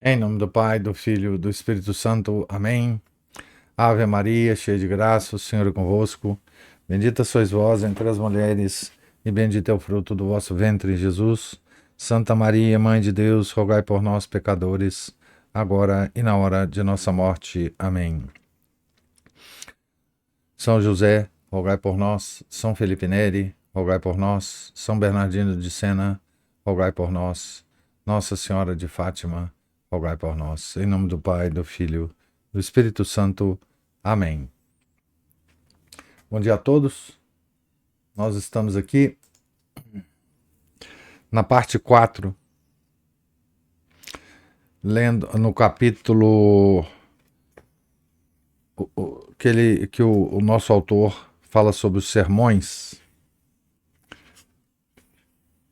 Em nome do Pai, do Filho e do Espírito Santo. Amém. Ave Maria, cheia de graça, o Senhor é convosco. Bendita sois vós entre as mulheres, e bendito é o fruto do vosso ventre, Jesus. Santa Maria, Mãe de Deus, rogai por nós, pecadores, agora e na hora de nossa morte. Amém. São José, rogai por nós. São Felipe Neri, rogai por nós. São Bernardino de Sena, rogai por nós. Nossa Senhora de Fátima, rogai por nós. Em nome do Pai, do Filho, do Espírito Santo. Amém. Bom dia a todos. Nós estamos aqui na parte 4, lendo no capítulo que o nosso autor fala sobre os sermões.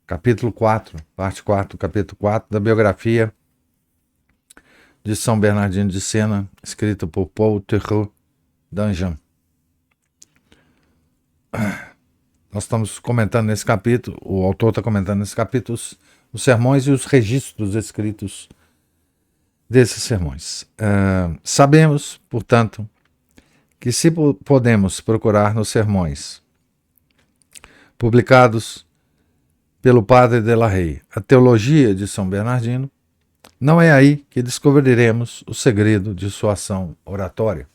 Capítulo 4, parte 4, capítulo 4 da biografia de São Bernardino de Sena, escrito por Paul Theroux d'Anjou. Nós estamos comentando nesse capítulo, o autor está comentando nesse capítulo os sermões e os registros escritos desses sermões. Sabemos, portanto, que se podemos procurar nos sermões publicados pelo Padre de la Rey a teologia de São Bernardino, não é aí que descobriremos o segredo de sua ação oratória.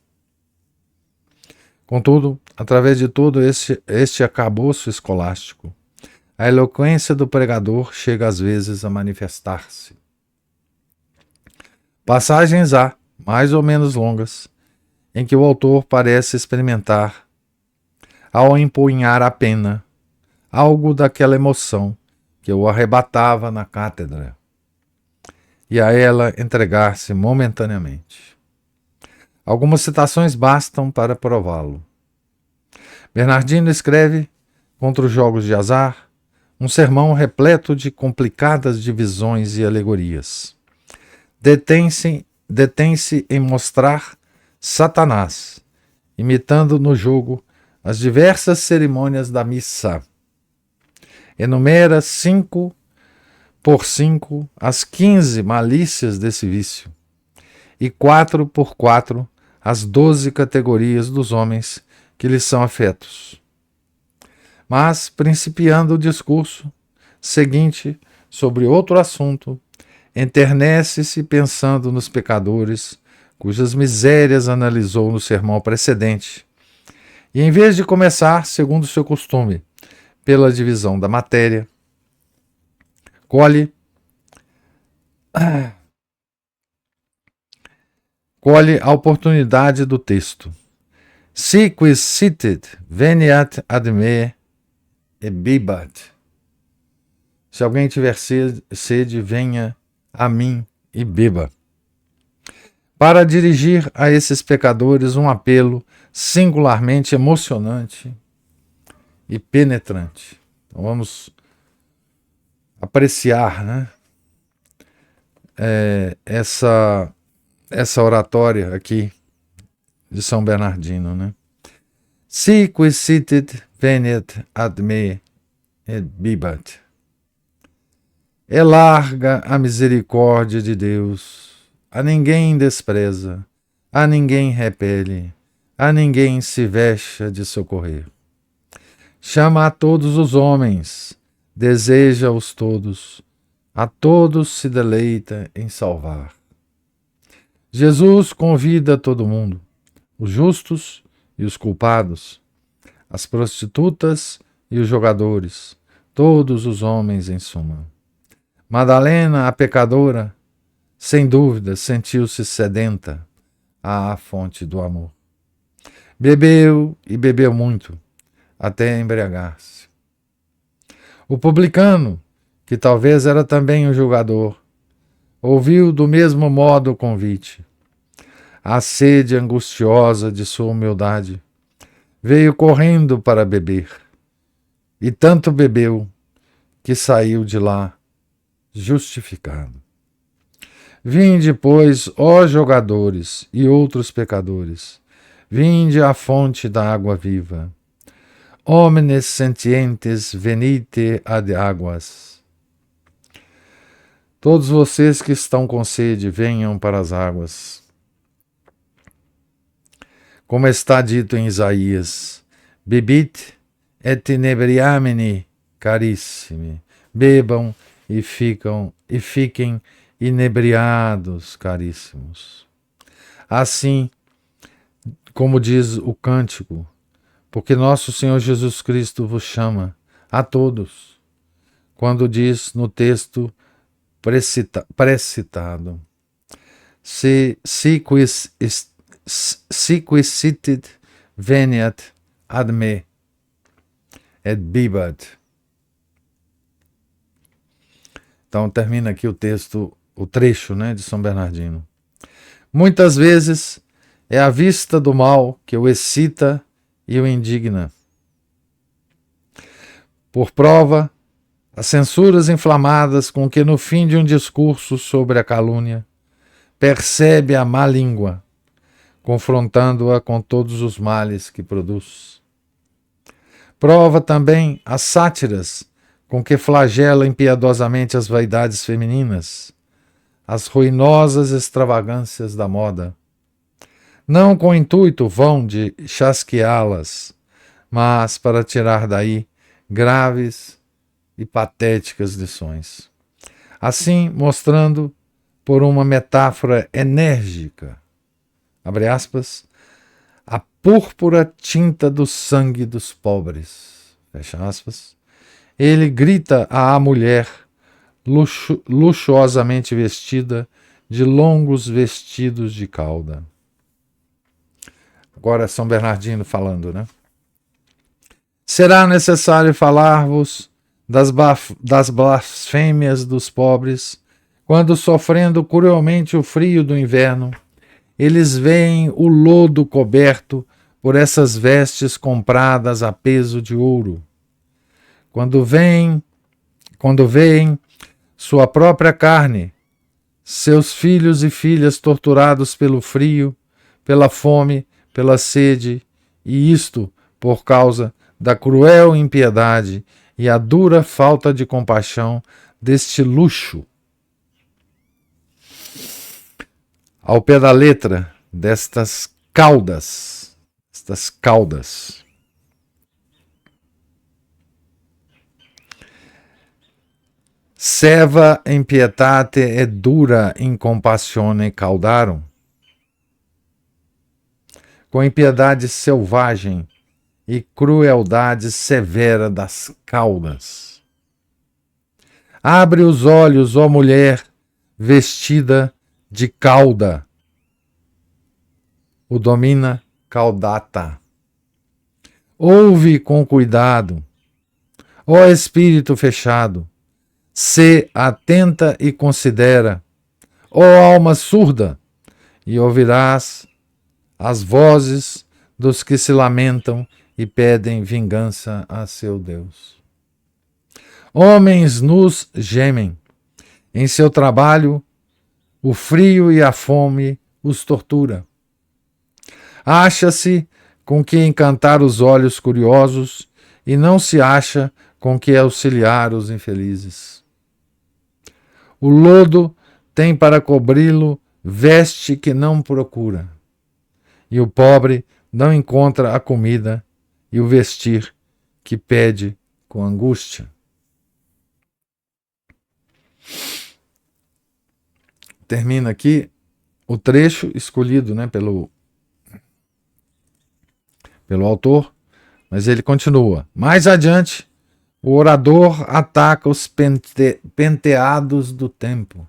Contudo, através de todo este arcabouço escolástico, a eloquência do pregador chega às vezes a manifestar-se. Passagens há, mais ou menos longas, em que o autor parece experimentar, ao empunhar a pena, algo daquela emoção que o arrebatava na cátedra, e a ela entregar-se momentaneamente. Algumas citações bastam para prová-lo. Bernardino escreve, contra os jogos de azar, um sermão repleto de complicadas divisões e alegorias. Detém-se em mostrar Satanás, imitando no jogo as diversas cerimônias da missa. Enumera 5 por 5 as 15 malícias desse vício, e 4 por 4 as 12 categorias dos homens que lhes são afetos. Mas, principiando o discurso seguinte sobre outro assunto, enternece-se pensando nos pecadores, cujas misérias analisou no sermão precedente, e em vez de começar, segundo seu costume, pela divisão da matéria, colhe a oportunidade do texto. Si quis sitit, veniat ad me e bibat. Se alguém tiver sede, venha a mim e beba. Para dirigir a esses pecadores um apelo singularmente emocionante e penetrante. Então vamos apreciar, né, essa oratória aqui de São Bernardino, né? Si quis sitit veniat ad me et bibat. É larga a misericórdia de Deus, a ninguém despreza, a ninguém repele, a ninguém se vexa de socorrer. Chama a todos os homens, deseja-os todos, a todos se deleita em salvar. Jesus convida todo mundo, os justos e os culpados, as prostitutas e os jogadores, todos os homens em suma. Madalena, a pecadora, sem dúvida, sentiu-se sedenta à fonte do amor. Bebeu e bebeu muito, até embriagar-se. O publicano, que talvez era também um julgador, ouviu do mesmo modo o convite. A sede angustiosa de sua humildade veio correndo para beber, e tanto bebeu que saiu de lá justificado. Vinde, pois, ó jogadores e outros pecadores, vinde à fonte da água viva. Homines sentientes venite ad aguas. Todos vocês que estão com sede, venham para as águas. Como está dito em Isaías, bebit et inebriamini carissimi. Bebam e fiquem inebriados, caríssimos. Assim, como diz o cântico, porque nosso Senhor Jesus Cristo vos chama a todos, quando diz no texto precitado, si quiscit veniat ad me et bibat. Então termina aqui o texto, o trecho, de São Bernardino. Muitas vezes é a vista do mal que o excita e o indigna. Por prova, as censuras inflamadas com que no fim de um discurso sobre a calúnia percebe a má língua, confrontando-a com todos os males que produz. Prova também as sátiras com que flagela impiedosamente as vaidades femininas, as ruinosas extravagâncias da moda. Não com intuito vão de chasqueá-las, mas para tirar daí graves e patéticas lições. Assim, mostrando por uma metáfora enérgica, abre aspas, a púrpura tinta do sangue dos pobres, fecha aspas, ele grita à mulher luxuosamente vestida de longos vestidos de cauda. Agora São Bernardino falando, Será necessário falar-vos das blasfêmias dos pobres, quando, sofrendo cruelmente o frio do inverno, eles veem o lodo coberto por essas vestes compradas a peso de ouro. Quando veem sua própria carne, seus filhos e filhas torturados pelo frio, pela fome, pela sede, e isto por causa da cruel impiedade e a dura falta de compaixão deste luxo. Ao pé da letra destas caudas, Seva impietate et dura incompassione caudarum. Com impiedade selvagem e crueldade severa das caudas. Abre os olhos, ó mulher, vestida de cauda. O domina caudata. Ouve com cuidado, ó espírito fechado. Sê atenta e considera, ó alma surda, e ouvirás as vozes dos que se lamentam e pedem vingança a seu Deus. Homens nus gemem, em seu trabalho o frio e a fome os tortura. Acha-se com que encantar os olhos curiosos e não se acha com que auxiliar os infelizes. O lodo tem para cobri-lo veste que não procura, e o pobre não encontra a comida e o vestir que pede com angústia. Termina aqui o trecho escolhido, pelo autor, mas ele continua. Mais adiante, o orador ataca os penteados do tempo.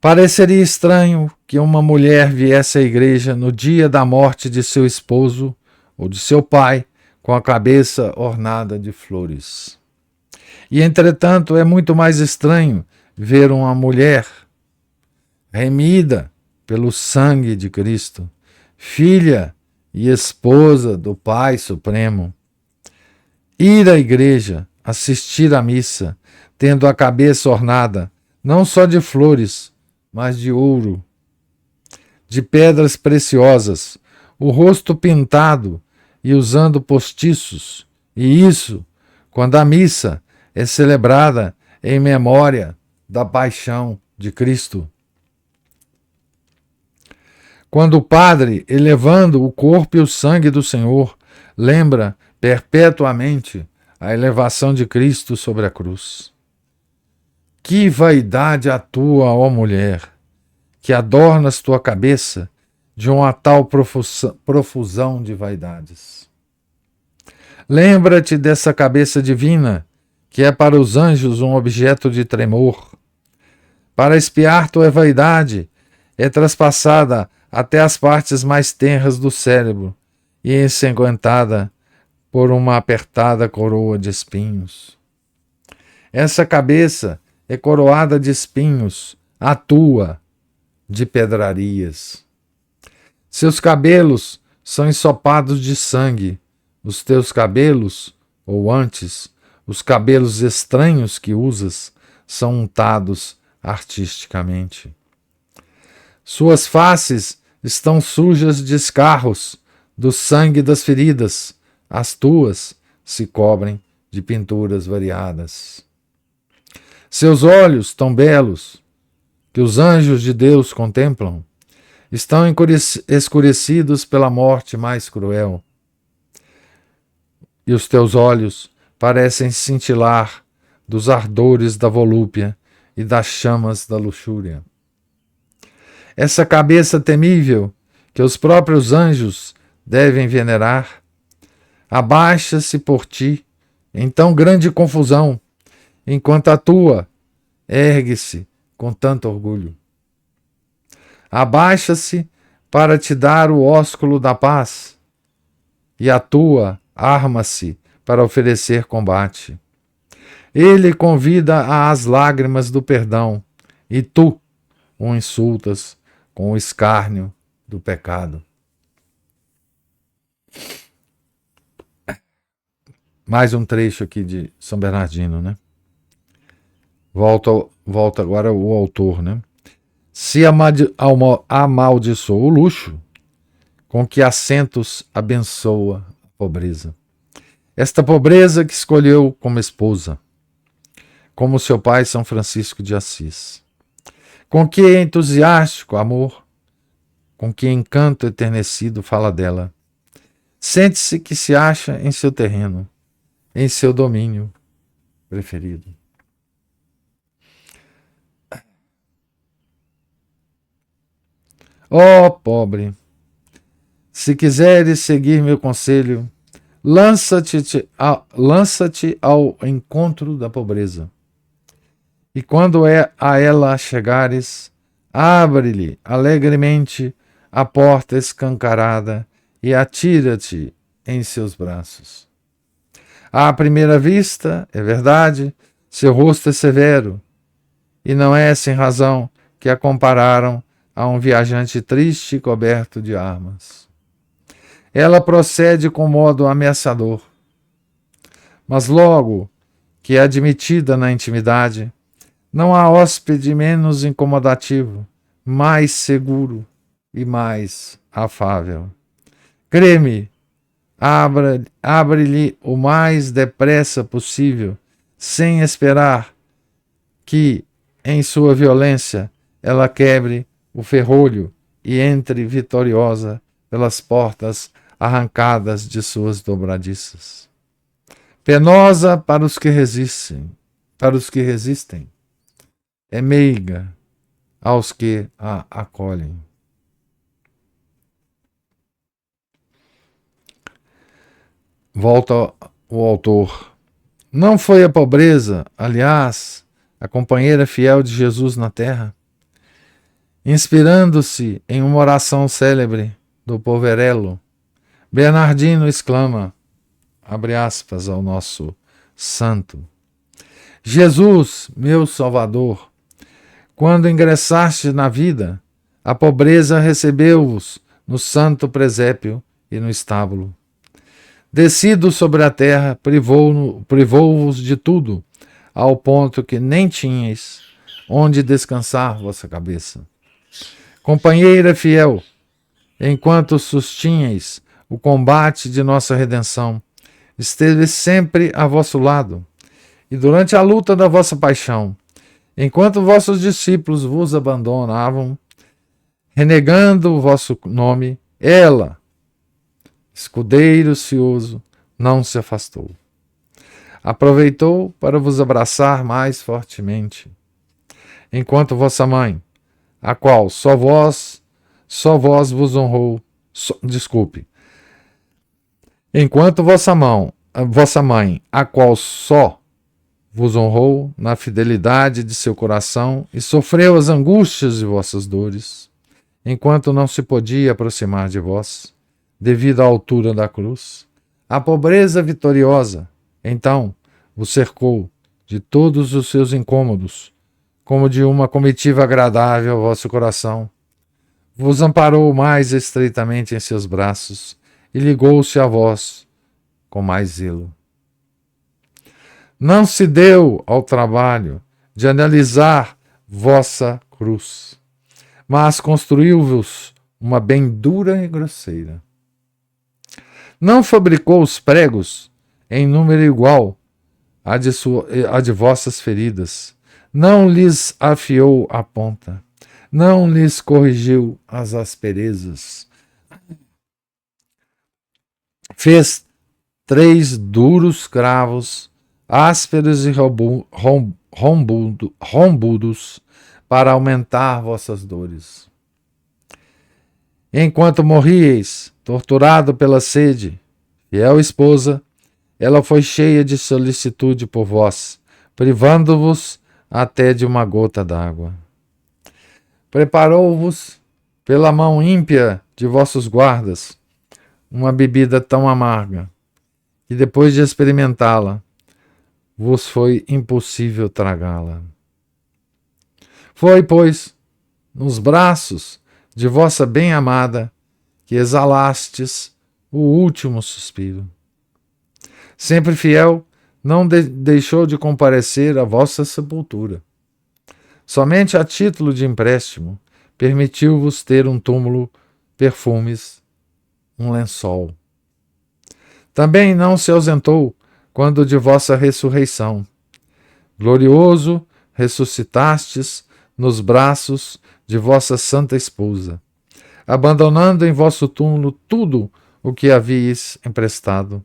Pareceria estranho que uma mulher viesse à igreja no dia da morte de seu esposo ou de seu pai com a cabeça ornada de flores. E, entretanto, é muito mais estranho ver uma mulher remida pelo sangue de Cristo, filha e esposa do Pai Supremo, ir à igreja, assistir à missa, tendo a cabeça ornada não só de flores, mas de ouro, de pedras preciosas, o rosto pintado e usando postiços, e isso, quando a missa é celebrada em memória da paixão de Cristo. Quando o Padre, elevando o corpo e o sangue do Senhor, lembra perpetuamente a elevação de Cristo sobre a cruz. Que vaidade a tua, ó mulher, que adornas tua cabeça de uma tal profusão de vaidades. Lembra-te dessa cabeça divina, que é para os anjos um objeto de tremor. Para espiar tua vaidade, é traspassada até as partes mais tenras do cérebro e ensanguentada por uma apertada coroa de espinhos. Essa cabeça é coroada de espinhos, a tua, de pedrarias. Seus cabelos são ensopados de sangue. Os teus cabelos, ou antes, os cabelos estranhos que usas, são untados artisticamente. Suas faces estão sujas de escarros do sangue das feridas. As tuas se cobrem de pinturas variadas. Seus olhos, tão belos, que os anjos de Deus contemplam, estão escurecidos pela morte mais cruel. E os teus olhos parecem cintilar dos ardores da volúpia e das chamas da luxúria. Essa cabeça temível, que os próprios anjos devem venerar, abaixa-se por ti em tão grande confusão, enquanto a tua ergue-se com tanto orgulho. Abaixa-se para te dar o ósculo da paz, e a tua arma-se para oferecer combate. Ele convida às lágrimas do perdão, e tu o insultas com o escárnio do pecado. Mais um trecho aqui de São Bernardino, né? Volta agora o autor, né? Se amaldiçoa o luxo, com que assentos abençoa a pobreza. Esta pobreza que escolheu como esposa, como seu pai São Francisco de Assis. Com que entusiástico amor, com que encanto eternecido fala dela. Sente-se que se acha em seu terreno, em seu domínio preferido. Ó pobre, se quiseres seguir meu conselho, lança-te ao encontro da pobreza. E quando a ela chegares, abre-lhe alegremente a porta escancarada e atira-te em seus braços. À primeira vista, é verdade, seu rosto é severo, e não é sem razão que a compararam a um viajante triste e coberto de armas. Ela procede com modo ameaçador, mas logo que é admitida na intimidade, não há hóspede menos incomodativo, mais seguro e mais afável. Crê-me, abre-lhe o mais depressa possível, sem esperar que, em sua violência, ela quebre o ferrolho e entre vitoriosa pelas portas arrancadas de suas dobradiças. Penosa para os que resistem, é meiga aos que a acolhem. Volta o autor. Não foi a pobreza, aliás, a companheira fiel de Jesus na terra? Inspirando-se em uma oração célebre do Poverello, Bernardino exclama, abre aspas ao nosso santo: Jesus, meu Salvador, quando ingressaste na vida, a pobreza recebeu-vos no santo presépio e no estábulo. Descido sobre a terra, privou-vos de tudo, ao ponto que nem tinhais onde descansar vossa cabeça. Companheira fiel, enquanto sustinhais o combate de nossa redenção, esteve sempre a vosso lado, e durante a luta da vossa paixão, enquanto vossos discípulos vos abandonavam, renegando o vosso nome, ela, escudeiro cioso, não se afastou. Aproveitou para vos abraçar mais fortemente, enquanto vossa mãe, a qual só vós vos honrou, enquanto vossa mãe, a qual só vos honrou na fidelidade de seu coração e sofreu as angústias de vossas dores, enquanto não se podia aproximar de vós, devido à altura da cruz, a pobreza vitoriosa, então, vos cercou de todos os seus incômodos, como de uma comitiva agradável ao vosso coração, vos amparou mais estreitamente em seus braços e ligou-se a vós com mais zelo. Não se deu ao trabalho de analisar vossa cruz, mas construiu-vos uma bem dura e grosseira. Não fabricou os pregos em número igual à de vossas feridas, não lhes afiou a ponta, não lhes corrigiu as asperezas. Fez 3 duros cravos, ásperos e rombudos, para aumentar vossas dores. Enquanto morríeis, torturado pela sede, fiel esposa, ela foi cheia de solicitude por vós, privando-vos até de uma gota d'água. Preparou-vos, pela mão ímpia de vossos guardas, uma bebida tão amarga, que depois de experimentá-la, vos foi impossível tragá-la. Foi, pois, nos braços de vossa bem-amada que exalastes o último suspiro. Sempre fiel, não deixou de comparecer à vossa sepultura. Somente a título de empréstimo, permitiu-vos ter um túmulo, perfumes, um lençol. Também não se ausentou quando de vossa ressurreição. Glorioso, ressuscitastes nos braços de vossa santa esposa, abandonando em vosso túmulo tudo o que havíeis emprestado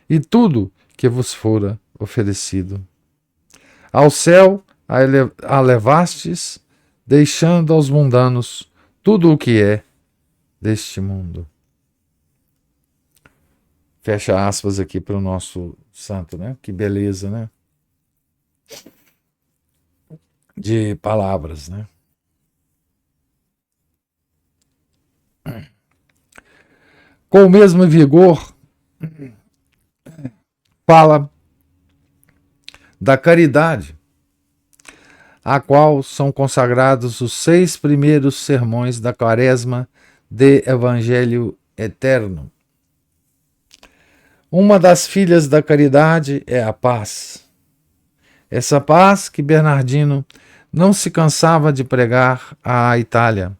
e tudo que vos fora oferecido. Ao céu a levastes, deixando aos mundanos tudo o que é deste mundo. Fecha aspas aqui para o nosso santo, né? Que beleza, né? De palavras, né? Com o mesmo vigor, fala da caridade, a qual são consagrados os 6 primeiros sermões da Quaresma de Evangelho Eterno. Uma das filhas da caridade é a paz. Essa paz que Bernardino não se cansava de pregar à Itália,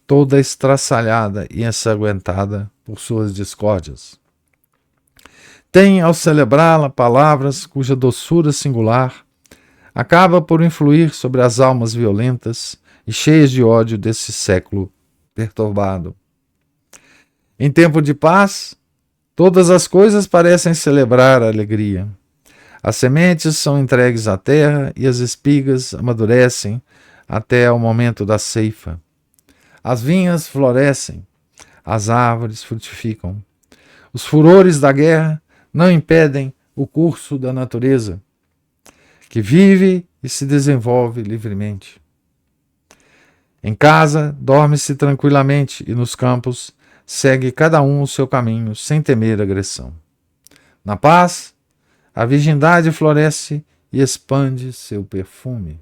toda estraçalhada e ensanguentada por suas discórdias. Tem, ao celebrá-la, palavras cuja doçura singular acaba por influir sobre as almas violentas e cheias de ódio desse século perturbado. Em tempo de paz, todas as coisas parecem celebrar a alegria. As sementes são entregues à terra e as espigas amadurecem até ao momento da ceifa. As vinhas florescem, as árvores frutificam. Os furores da guerra não impedem o curso da natureza, que vive e se desenvolve livremente. Em casa, dorme-se tranquilamente e nos campos segue cada um o seu caminho sem temer agressão. Na paz, a virgindade floresce e expande seu perfume.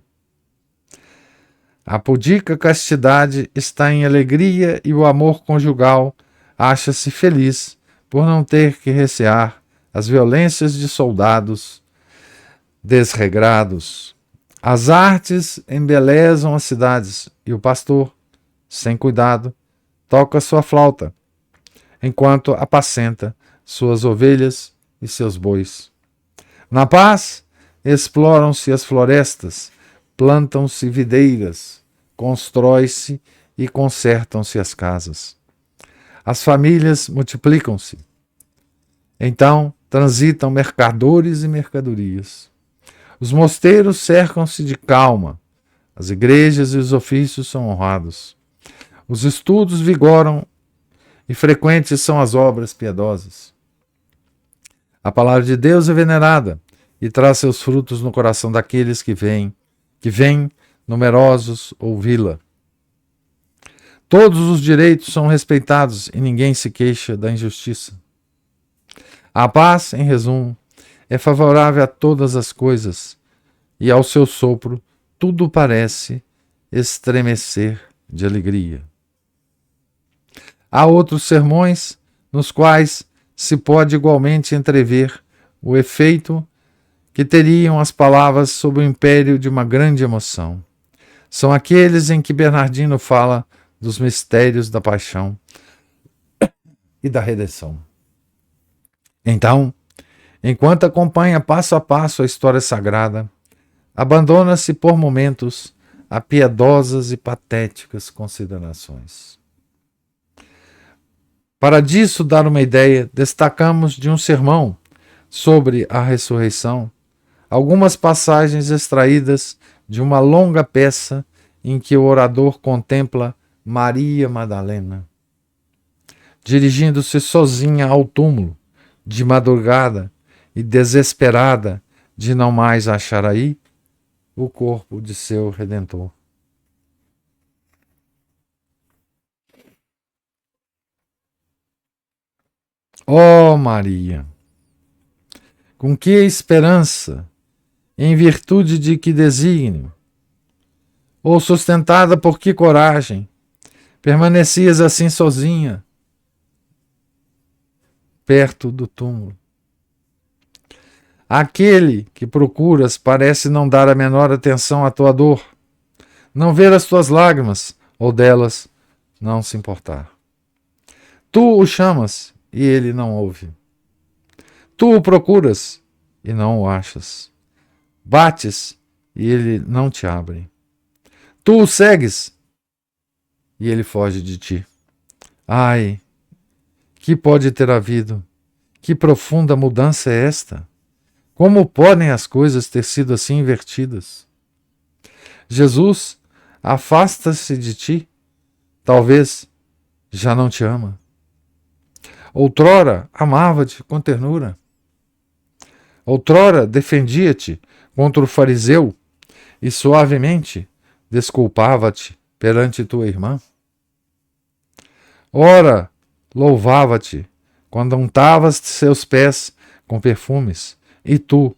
A pudica castidade está em alegria e o amor conjugal acha-se feliz por não ter que recear as violências de soldados desregrados. As artes embelezam as cidades e o pastor, sem cuidado, toca sua flauta, enquanto apacenta suas ovelhas e seus bois. Na paz, exploram-se as florestas, plantam-se videiras, constrói-se e consertam-se as casas. As famílias multiplicam-se. Então transitam mercadores e mercadorias. Os mosteiros cercam-se de calma. As igrejas e os ofícios são honrados. Os estudos vigoram e frequentes são as obras piedosas. A palavra de Deus é venerada e traz seus frutos no coração daqueles que vêm numerosos ouvi-la. Todos os direitos são respeitados e ninguém se queixa da injustiça. A paz, em resumo, é favorável a todas as coisas e ao seu sopro tudo parece estremecer de alegria. Há outros sermões nos quais se pode igualmente entrever o efeito que teriam as palavras sob o império de uma grande emoção. São aqueles em que Bernardino fala dos mistérios da paixão e da redenção. Então, enquanto acompanha passo a passo a história sagrada, abandona-se por momentos a piedosas e patéticas considerações. Para disso dar uma ideia, destacamos de um sermão sobre a ressurreição algumas passagens extraídas de uma longa peça em que o orador contempla Maria Madalena, dirigindo-se sozinha ao túmulo, de madrugada e desesperada de não mais achar aí o corpo de seu Redentor. Ó Maria, com que esperança, em virtude de que desígnio, ou sustentada por que coragem, permanecias assim sozinha, perto do túmulo? Aquele que procuras parece não dar a menor atenção à tua dor, não ver as tuas lágrimas, ou delas não se importar. Tu o chamas e ele não ouve. Tu o procuras e não o achas. Bates e ele não te abre. Tu o segues e ele foge de ti. Ai, que pode ter havido? Que profunda mudança é esta? Como podem as coisas ter sido assim invertidas? Jesus afasta-se de ti, talvez já não te ama. Outrora amava-te com ternura. Outrora defendia-te contra o fariseu e suavemente desculpava-te perante tua irmã. Ora, louvava-te quando untavas seus pés com perfumes e tu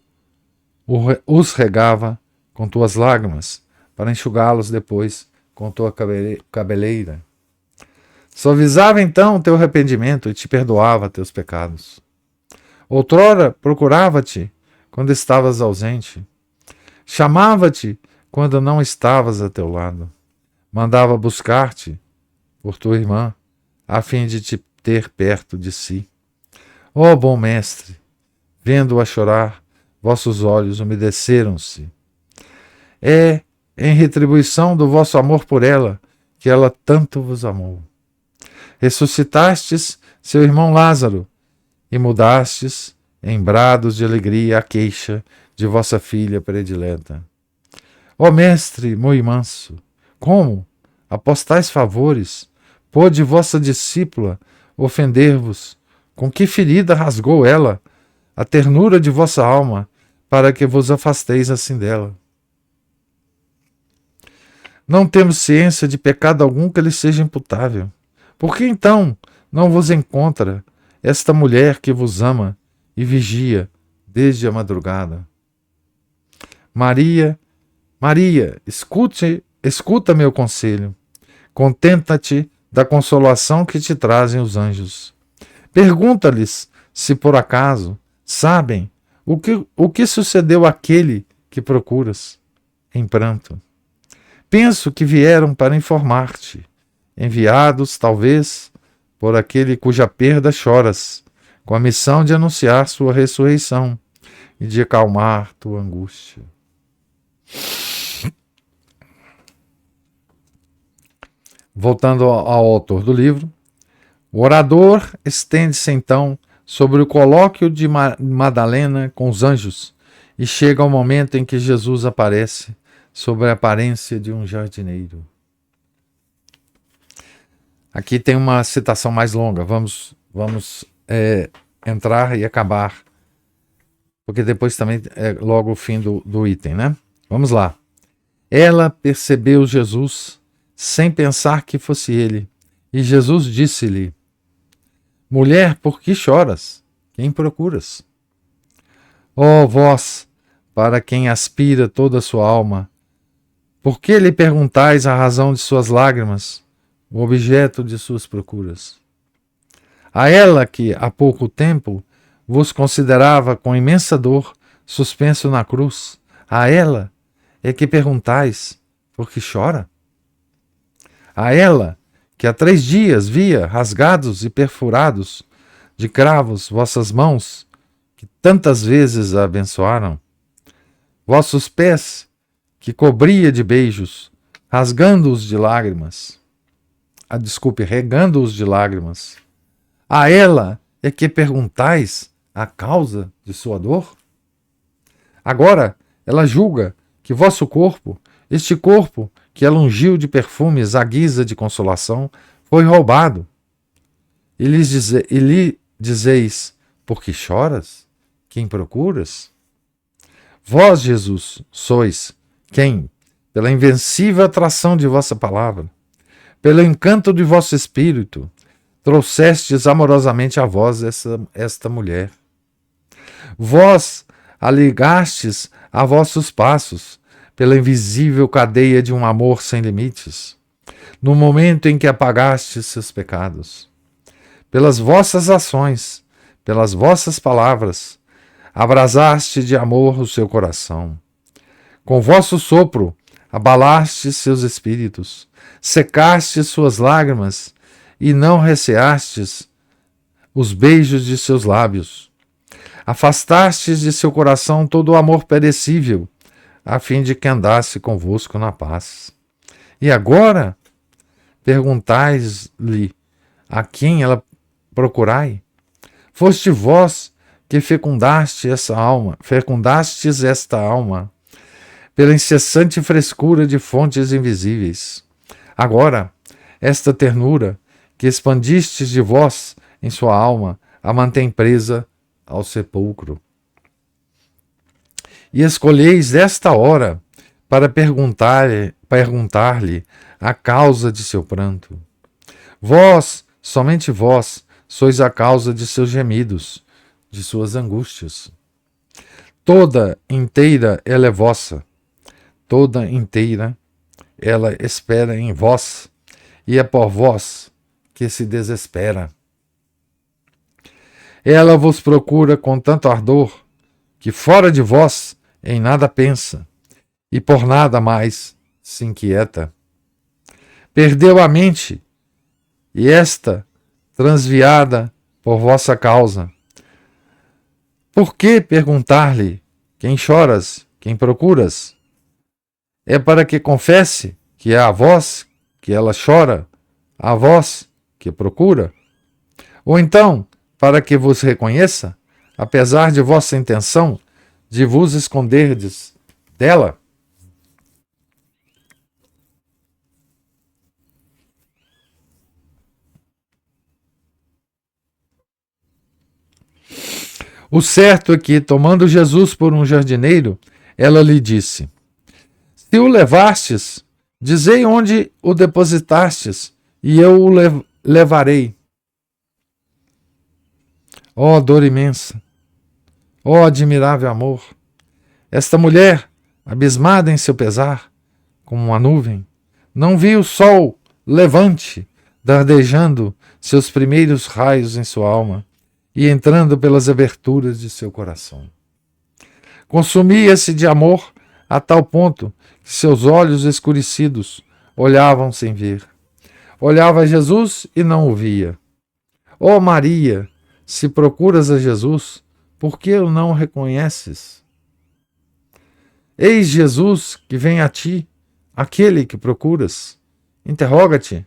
os regava com tuas lágrimas para enxugá-los depois com tua cabeleira. Suavizava então teu arrependimento e te perdoava teus pecados. Outrora procurava-te quando estavas ausente. Chamava-te quando não estavas a teu lado. Mandava buscar-te por tua irmã, a fim de te ter perto de si. Ó bom mestre, vendo-a chorar, vossos olhos umedeceram-se. É em retribuição do vosso amor por ela que ela tanto vos amou. Ressuscitastes seu irmão Lázaro e mudastes em brados de alegria a queixa de vossa filha predileta. Ó mestre muito manso, como, após tais favores, pôde vossa discípula ofender-vos? Com que ferida rasgou ela a ternura de vossa alma, para que vos afasteis assim dela? Não temos ciência de pecado algum que lhe seja imputável. Por que então não vos encontra esta mulher que vos ama e vigia desde a madrugada? Maria, Maria, escuta meu conselho. Contenta-te da consolação que te trazem os anjos. Pergunta-lhes se por acaso sabem o que sucedeu àquele que procuras em pranto. Penso que vieram para informar-te, enviados, talvez, por aquele cuja perda choras, com a missão de anunciar sua ressurreição, e de acalmar tua angústia. Voltando ao autor do livro, o orador estende-se então sobre o colóquio de Madalena com os anjos e chega ao momento em que Jesus aparece sob a aparência de um jardineiro. Aqui tem uma citação mais longa, vamos entrar e acabar, porque depois também é logo o fim do item, né? Vamos lá. Ela percebeu Jesus sem pensar que fosse ele, e Jesus disse-lhe: Mulher, por que choras? Quem procuras? Ó vós, para quem aspira toda a sua alma, por que lhe perguntais a razão de suas lágrimas, o objeto de suas procuras? A ela que, há pouco tempo, vos considerava com imensa dor, suspenso na cruz, a ela é que perguntais, por que chora? A ela que há 3 dias via rasgados e perfurados de cravos vossas mãos, que tantas vezes a abençoaram, vossos pés, que cobria de beijos, rasgando-os de lágrimas, regando-os de lágrimas, a ela é que perguntais a causa de sua dor? Agora ela julga que vosso corpo, este corpo que ela ungiu de perfumes à guisa de consolação, foi roubado. E lhe dizeis, por que choras? Quem procuras? Vós, Jesus, sois quem, pela invencível atração de vossa palavra, pelo encanto de vosso espírito, trouxestes amorosamente a vós esta mulher. Vós a ligastes a vossos passos, pela invisível cadeia de um amor sem limites, no momento em que apagastes seus pecados. Pelas vossas ações, pelas vossas palavras, abrasaste de amor o seu coração. Com vosso sopro, abalaste seus espíritos, secaste suas lágrimas e não receastes os beijos de seus lábios. Afastastes de seu coração todo o amor perecível, a fim de que andasse convosco na paz. E agora perguntais-lhe a quem ela procurai? Foste vós que fecundastes esta alma, pela incessante frescura de fontes invisíveis. Agora, esta ternura que expandistes de vós em sua alma, a mantém presa ao sepulcro. E escolheis esta hora para perguntar-lhe a causa de seu pranto. Vós, somente vós, sois a causa de seus gemidos, de suas angústias. Toda inteira ela é vossa, toda inteira ela espera em vós, e é por vós que se desespera. Ela vos procura com tanto ardor, que fora de vós em nada pensa, e por nada mais se inquieta. Perdeu a mente, e esta transviada por vossa causa. Por que perguntar-lhe, quem choras, quem procuras? É para que confesse que é a vós que ela chora, a vós que procura? Ou então, para que vos reconheça, apesar de vossa intenção de vos esconderdes dela? O certo é que, tomando Jesus por um jardineiro, ela lhe disse: Se o levastes, dizei onde o depositastes, e eu o levarei. Ó dor imensa! Ó admirável amor! Esta mulher, abismada em seu pesar, como uma nuvem, não viu o sol levante, dardejando seus primeiros raios em sua alma e entrando pelas aberturas de seu coração. Consumia-se de amor a tal ponto que seus olhos escurecidos olhavam sem ver. Olhava a Jesus e não o via. Ó Maria, se procuras a Jesus, por que o não reconheces? Eis Jesus que vem a ti, aquele que procuras. Interroga-te,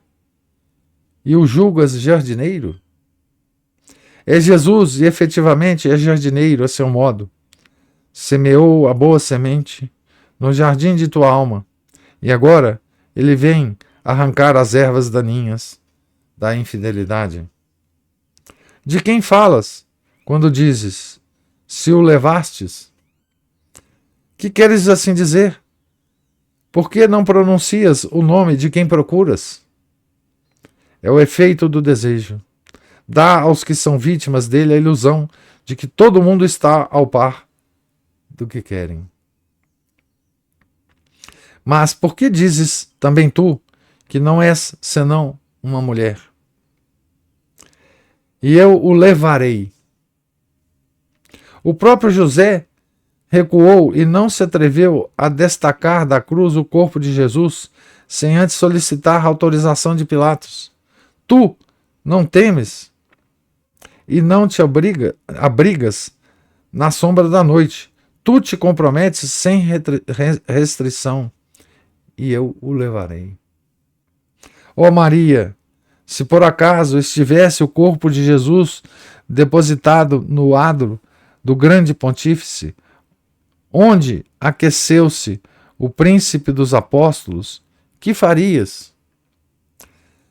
e o julgas jardineiro? É Jesus, e efetivamente é jardineiro a seu modo. Semeou a boa semente no jardim de tua alma, e agora ele vem arrancar as ervas daninhas da infidelidade. De quem falas quando dizes, se o levastes? Que queres assim dizer? Por que não pronuncias o nome de quem procuras? É o efeito do desejo. Dá aos que são vítimas dele a ilusão de que todo mundo está ao par do que querem. Mas por que dizes também tu que não és senão uma mulher? E eu o levarei. O próprio José recuou e não se atreveu a destacar da cruz o corpo de Jesus sem antes solicitar a autorização de Pilatos. Tu não temes e não te abrigas na sombra da noite. Tu te comprometes sem restrição, e eu o levarei. Ó Maria, se por acaso estivesse o corpo de Jesus depositado no adro do grande pontífice, onde aqueceu-se o príncipe dos apóstolos, que farias?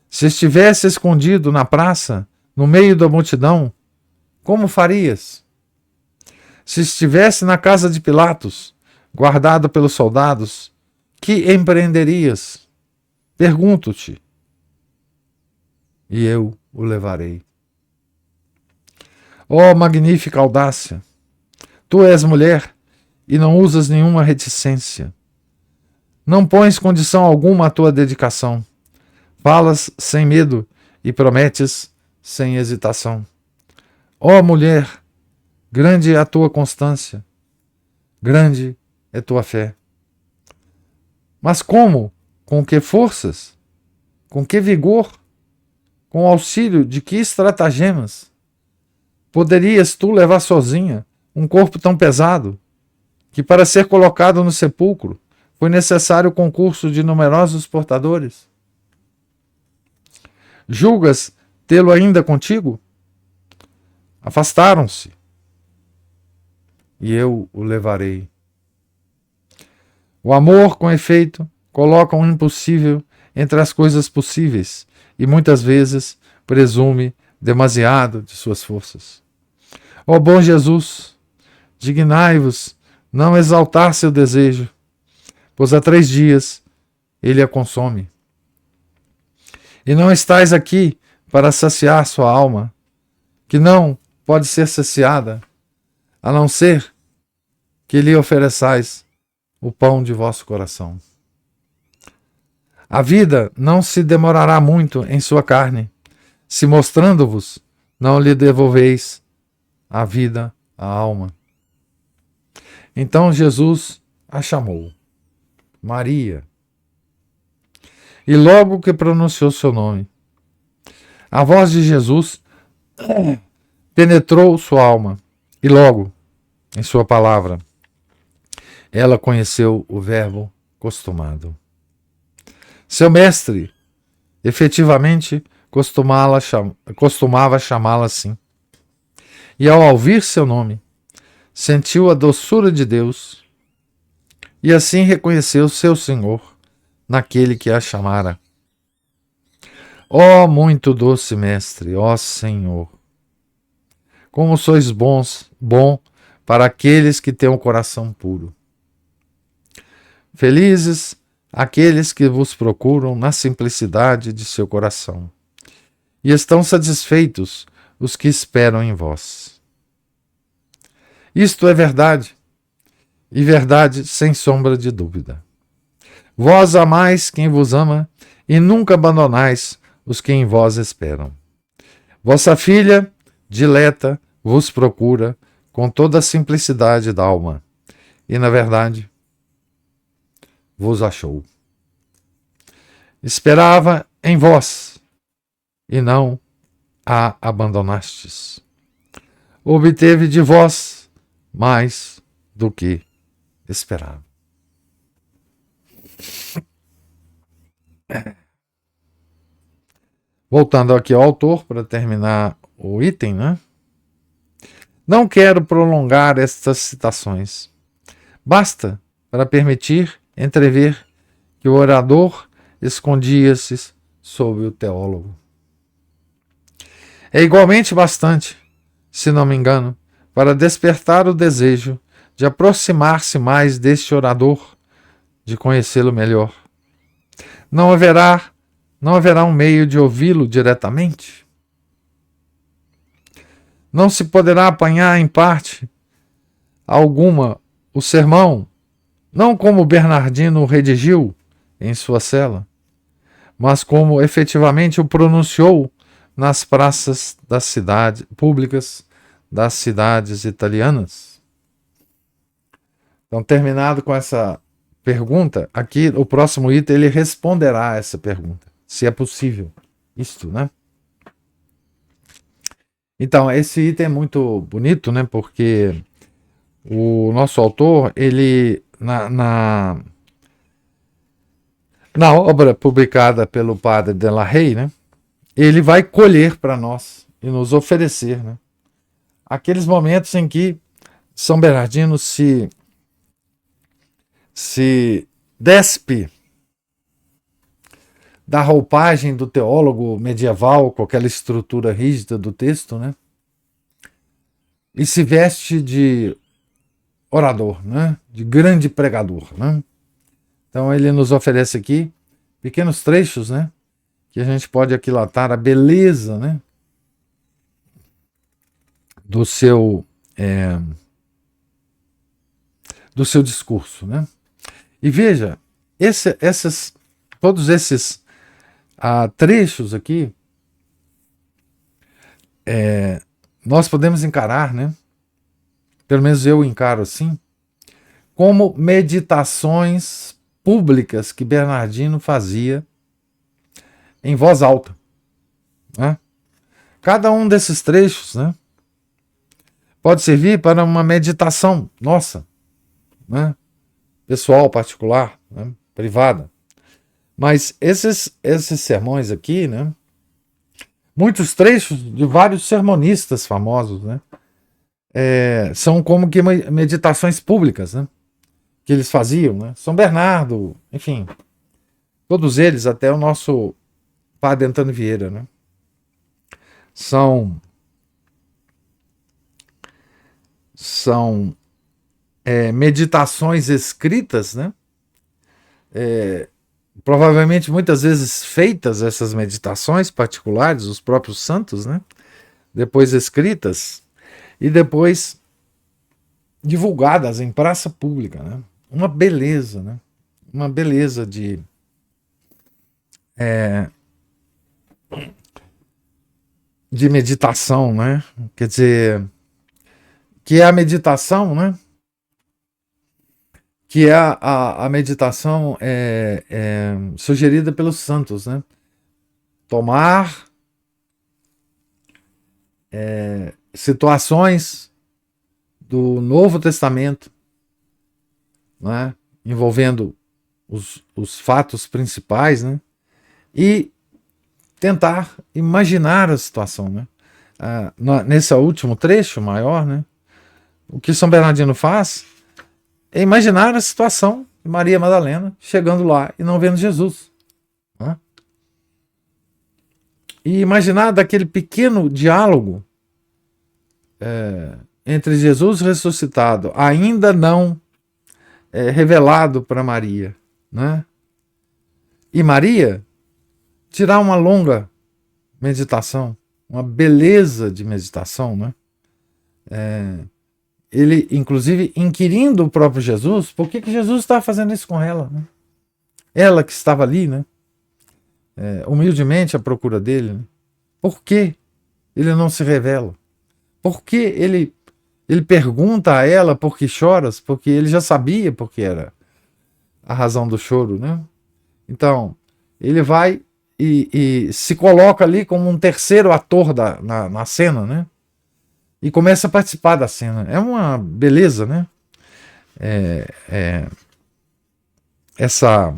Se estivesse escondido na praça, no meio da multidão, como farias? Se estivesse na casa de Pilatos, guardado pelos soldados, que empreenderias? Pergunto-te, e eu o levarei. Ó magnífica audácia! Tu és mulher e não usas nenhuma reticência. Não pões condição alguma à tua dedicação. Falas sem medo e prometes sem hesitação. Ó mulher, grande é a tua constância, grande é tua fé. Mas como? Com que forças? Com que vigor? Com auxílio de que estratagemas? Poderias tu levar sozinha um corpo tão pesado, que para ser colocado no sepulcro foi necessário o concurso de numerosos portadores? Julgas tê-lo ainda contigo? Afastaram-se, e eu o levarei. O amor, com efeito, coloca o impossível entre as coisas possíveis e muitas vezes presume demasiado de suas forças. Ó bom Jesus, dignai-vos não exaltar seu desejo, pois há 3 dias ele a consome. E não estais aqui para saciar sua alma, que não pode ser saciada, a não ser que lhe ofereçais o pão de vosso coração. A vida não se demorará muito em sua carne, se mostrando-vos não lhe devolveis a vida, a alma. Então Jesus a chamou, Maria. E logo que pronunciou seu nome, a voz de Jesus penetrou sua alma, e logo, em sua palavra, ela conheceu o verbo costumado. Seu mestre, efetivamente, costumava chamá-la assim. E ao ouvir seu nome, sentiu a doçura de Deus e assim reconheceu seu Senhor naquele que a chamara. Ó muito doce mestre, ó Senhor, como sois bom para aqueles que têm o coração puro. Felizes aqueles que vos procuram na simplicidade de seu coração, e estão satisfeitos os que esperam em vós. Isto é verdade, e verdade sem sombra de dúvida. Vós amais quem vos ama, e nunca abandonais os que em vós esperam. Vossa filha, dileta, vos procura com toda a simplicidade da alma, e na verdade vos achou. Esperava em vós, e não a abandonastes. obteve de vós mais do que esperava. Voltando aqui ao autor, para terminar o item, né? Não quero prolongar estas citações. Basta para permitir entrever que o orador escondia-se sob o teólogo. É igualmente bastante, se não me engano, para despertar o desejo de aproximar-se mais deste orador, de conhecê-lo melhor. Não haverá um meio de ouvi-lo diretamente? Não se poderá apanhar em parte alguma o sermão, não como Bernardino o redigiu em sua cela, mas como efetivamente o pronunciou nas praças das cidades públicas das cidades italianas? Então, terminado com essa pergunta, aqui o próximo item ele responderá a essa pergunta, se é possível isto, né? Então, esse item é muito bonito, né? Porque o nosso autor, ele na obra publicada pelo padre de la Rey, né? Ele vai colher para nós e nos oferecer, né? Aqueles momentos em que São Bernardino se despe da roupagem do teólogo medieval, com aquela estrutura rígida do texto, né? E se veste de orador, né? De grande pregador, né? Então ele nos oferece aqui pequenos trechos, né? Que a gente pode aquilatar a beleza, né? Do seu discurso, né? E veja, todos esses trechos aqui, nós podemos encarar, né? Pelo menos eu encaro assim, como meditações públicas que Bernardino fazia em voz alta, né? Cada um desses trechos, né, pode servir para uma meditação nossa, né, pessoal, particular, né, privada. Mas esses sermões aqui, né, muitos trechos de vários sermonistas famosos, né, são como que meditações públicas, né, que eles faziam, né? São Bernardo, enfim, todos eles, até o nosso padre Antônio Vieira, né? São meditações escritas, né? Provavelmente muitas vezes feitas essas meditações particulares, os próprios santos, né? Depois escritas e depois divulgadas em praça pública, né? Uma beleza, né? Uma beleza de meditação, né? Quer dizer, que é a meditação, né? Que é a meditação sugerida pelos santos, né? Tomar situações do Novo Testamento, né? Envolvendo os fatos principais, né? E tentar imaginar a situação, né? Nesse último trecho maior, né? O que São Bernardino faz é imaginar a situação de Maria Madalena chegando lá e não vendo Jesus, né? E imaginar daquele pequeno diálogo entre Jesus ressuscitado, ainda não revelado para Maria, né? E Maria tirar uma longa meditação, uma beleza de meditação, né? Ele, inclusive, inquirindo o próprio Jesus, por que Jesus estava fazendo isso com ela, né? Ela que estava ali, né? Humildemente à procura dele, né? Por que ele não se revela? Por que ele pergunta a ela por que choras? Porque ele já sabia por que era a razão do choro, né? Então, ele vai e se coloca ali como um terceiro ator na cena, né? e começa a participar da cena. É uma beleza, né? Essa,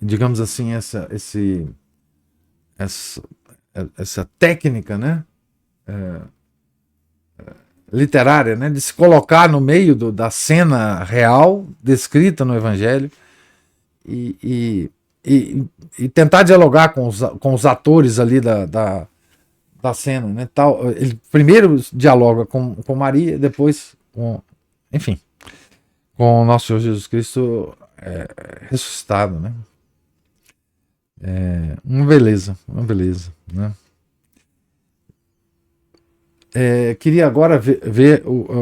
digamos assim, essa, essa técnica, né? Literária, né? De se colocar no meio da cena real descrita no Evangelho e, e tentar dialogar com os atores ali da cena, né? Tal, ele primeiro dialoga com Maria, depois com, enfim, com o nosso Senhor Jesus Cristo ressuscitado, né? Uma beleza, né? Queria agora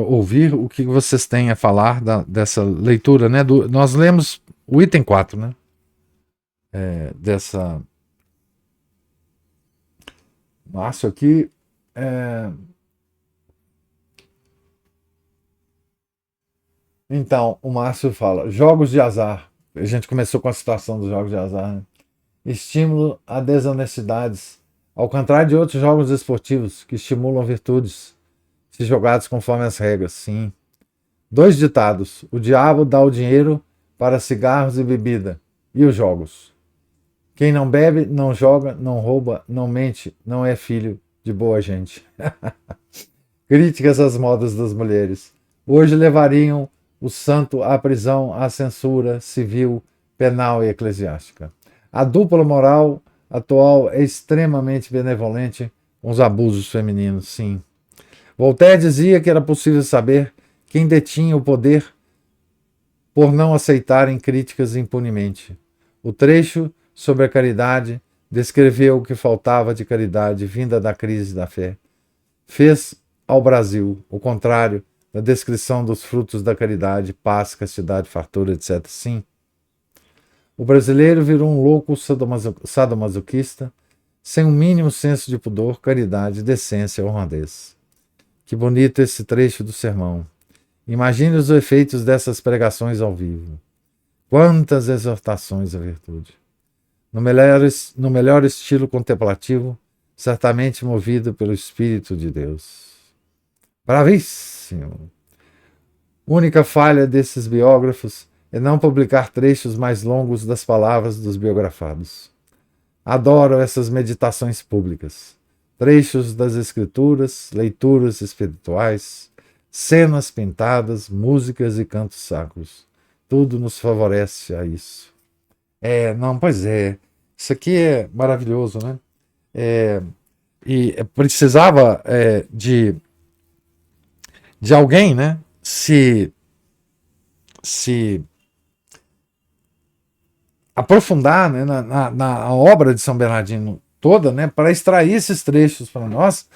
ouvir o que vocês têm a falar dessa leitura, né? Nós lemos o item 4, né? Dessa. Márcio aqui. Então, o Márcio fala: jogos de azar. A gente começou com a situação dos jogos de azar, né? Estímulo a desonestidades, ao contrário de outros jogos esportivos que estimulam virtudes, se jogados conforme as regras. Sim. 2 ditados: o diabo dá o dinheiro para cigarros e bebida, e os jogos. Quem não bebe, não joga, não rouba, não mente, não é filho de boa gente. Críticas às modas das mulheres. Hoje levariam o santo à prisão, à censura civil, penal e eclesiástica. A dupla moral atual é extremamente benevolente com os abusos femininos, sim. Voltaire dizia que era possível saber quem detinha o poder por não aceitarem críticas impunemente. O trecho sobre a caridade descreveu o que faltava de caridade vinda da crise da fé. Fez ao Brasil o contrário da descrição dos frutos da caridade, paz, castidade, fartura, etc. Sim. O brasileiro virou um louco sadomasoquista, sem um mínimo senso de pudor, caridade, decência ou honradez. Que bonito esse trecho do sermão. Imagine os efeitos dessas pregações ao vivo. Quantas exortações à virtude. No melhor estilo contemplativo, certamente movido pelo Espírito de Deus. Bravíssimo! Única falha desses biógrafos é não publicar trechos mais longos das palavras dos biografados. Adoro essas meditações públicas. Trechos das escrituras, leituras espirituais, cenas pintadas, músicas e cantos sacros. Tudo nos favorece a isso. Pois é. Isso aqui é maravilhoso, né? E precisava de alguém, né? Se aprofundar, né, na obra de São Bernardino toda, né? Para extrair esses trechos para nós.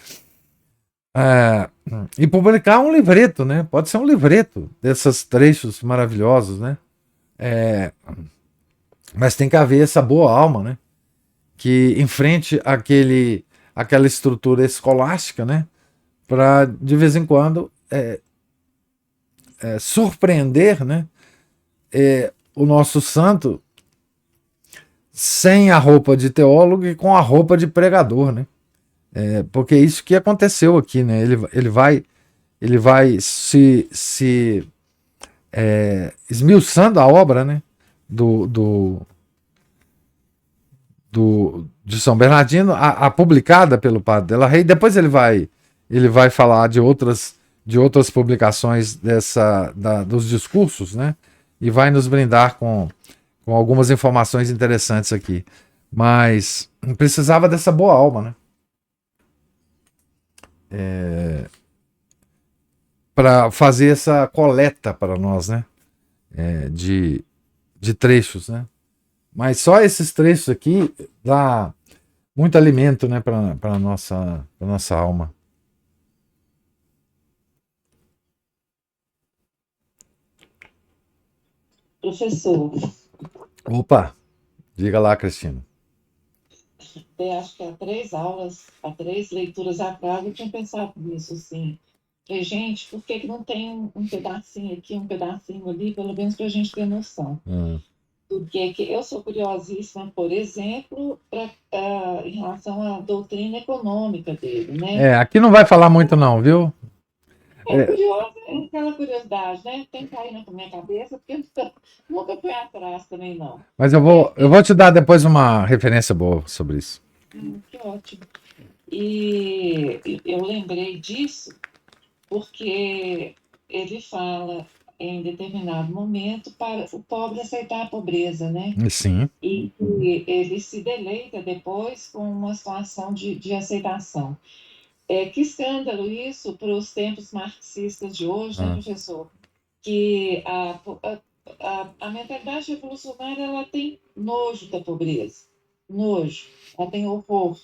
E publicar um livreto, né? Pode ser um livreto desses trechos maravilhosos, né? Mas tem que haver essa boa alma, né? Que enfrente aquela estrutura escolástica, né? Para de vez em quando surpreender, né? O nosso santo sem a roupa de teólogo e com a roupa de pregador, né? Porque é isso que aconteceu aqui, né? Ele vai se esmiuçando a obra, né? De São Bernardino, a publicada pelo Padre Della Rey. Depois ele vai falar de outras publicações dos discursos, né? E vai nos brindar com algumas informações interessantes aqui. Mas precisava dessa boa alma, né? Para fazer essa coleta para nós, né? De trechos, né? Mas só esses trechos aqui dá muito alimento, né, para a nossa alma. Professor, Opa, diga lá, Cristina. acho que há 3 aulas, há 3 leituras atrás, eu tinha pensado nisso, assim. Falei, gente, por que não tem um pedacinho aqui, um pedacinho ali, pelo menos para a gente ter noção Porque que eu sou curiosíssima, por exemplo, em relação à doutrina econômica dele, né? Aqui não vai falar muito não, viu? É É, curioso, é aquela curiosidade, né? Tem que cair na minha cabeça, porque eu nunca fui atrás também, não. mas eu É, vou, eu vou te dar depois uma referência boa sobre isso. que ótimo. E eu lembrei disso porque ele fala em determinado momento para o pobre aceitar a pobreza, né? Sim, E ele se deleita depois com uma situação de aceitação. Que escândalo isso para os tempos marxistas de hoje, né, ah, professor? Que a mentalidade revolucionária ela tem nojo da pobreza, nojo, ela tem horror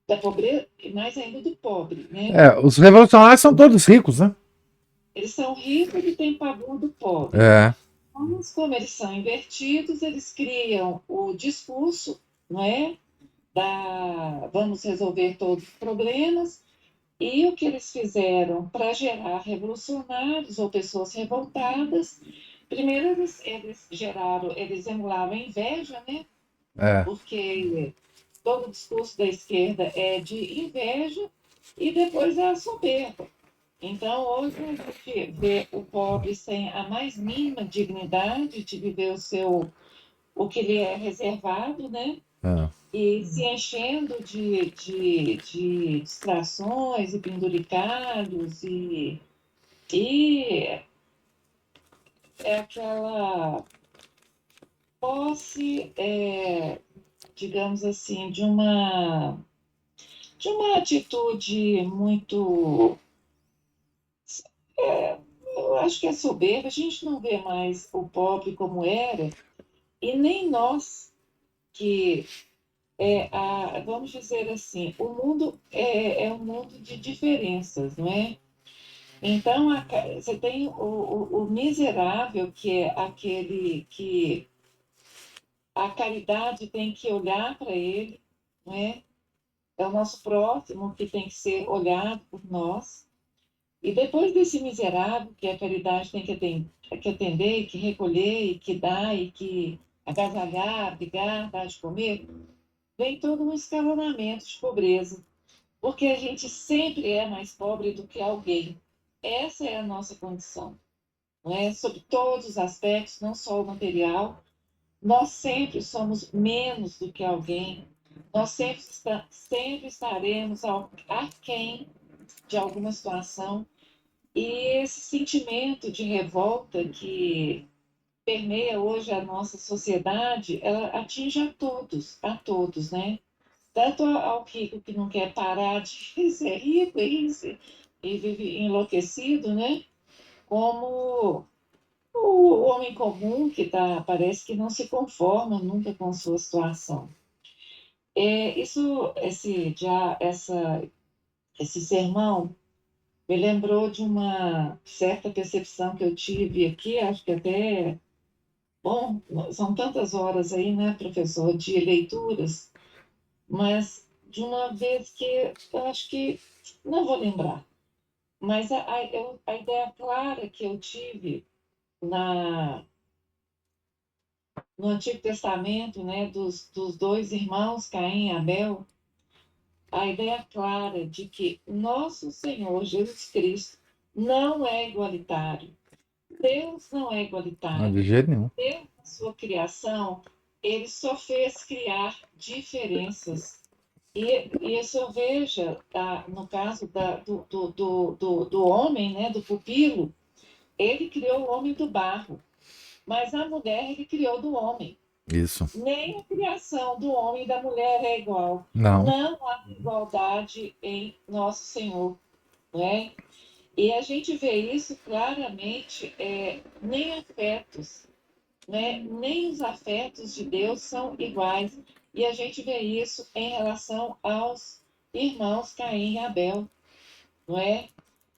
da pobreza e mais ainda do pobre, né? os revolucionários são todos ricos, né? Eles são ricos e têm pavor do pobre. É, Mas como eles são invertidos, eles criam o discurso, não é? Vamos resolver todos os problemas. E o que eles fizeram para gerar revolucionários ou pessoas revoltadas, primeiro eles emularam a inveja, né? é, Porque todo o discurso da esquerda é de inveja e depois é a soberba. Então, hoje a gente vê o pobre sem a mais mínima dignidade de viver o que lhe é reservado, né? é. E se enchendo de distrações e penduricados, e é aquela posse, digamos assim, de uma atitude muito, eu acho que é soberba. A gente não vê mais o pobre como era, e nem nós que vamos dizer assim, o mundo é um mundo de diferenças, não é? Então, você tem o miserável, que é aquele que a caridade tem que olhar para ele, não é? É o nosso próximo que tem que ser olhado por nós. E depois desse miserável, que a caridade tem que atender, que recolher, e que dar, e que agasalhar, abrigar, dar de comer, vem todo um escalonamento de pobreza, porque a gente sempre é mais pobre do que alguém. Essa é a nossa condição, não é? Sobre todos os aspectos, não só o material, nós sempre somos menos do que alguém, nós sempre estaremos aquém de alguma situação, e esse sentimento de revolta que permeia hoje a nossa sociedade, ela atinge a todos, né? Tanto ao rico que não quer parar de ser rico e vive enlouquecido, né? Como o homem comum que parece que não se conforma nunca com sua situação. Esse sermão me lembrou de uma certa percepção que eu tive aqui, acho que até, bom, são tantas horas aí, né, professor, de leituras, mas de uma vez que eu acho que não vou lembrar. Mas a ideia clara que eu tive na, no Antigo Testamento, né, dos dois irmãos, Caim e Abel, a ideia clara de que nosso Senhor Jesus Cristo não é igualitário. Deus não é Não, de igualitário. jeito nenhum. Deus, na sua criação, ele só fez criar diferenças. E isso veja, no caso do homem, né, do pupilo, ele criou o homem do barro, mas a mulher ele criou do homem. Isso. Nem a criação do homem e da mulher é igual. Não. Não há igualdade em nosso Senhor, não é? E a gente vê isso claramente, nem afetos, né? Nem os afetos de Deus são iguais. E a gente vê isso em relação aos irmãos Caim e Abel, não é?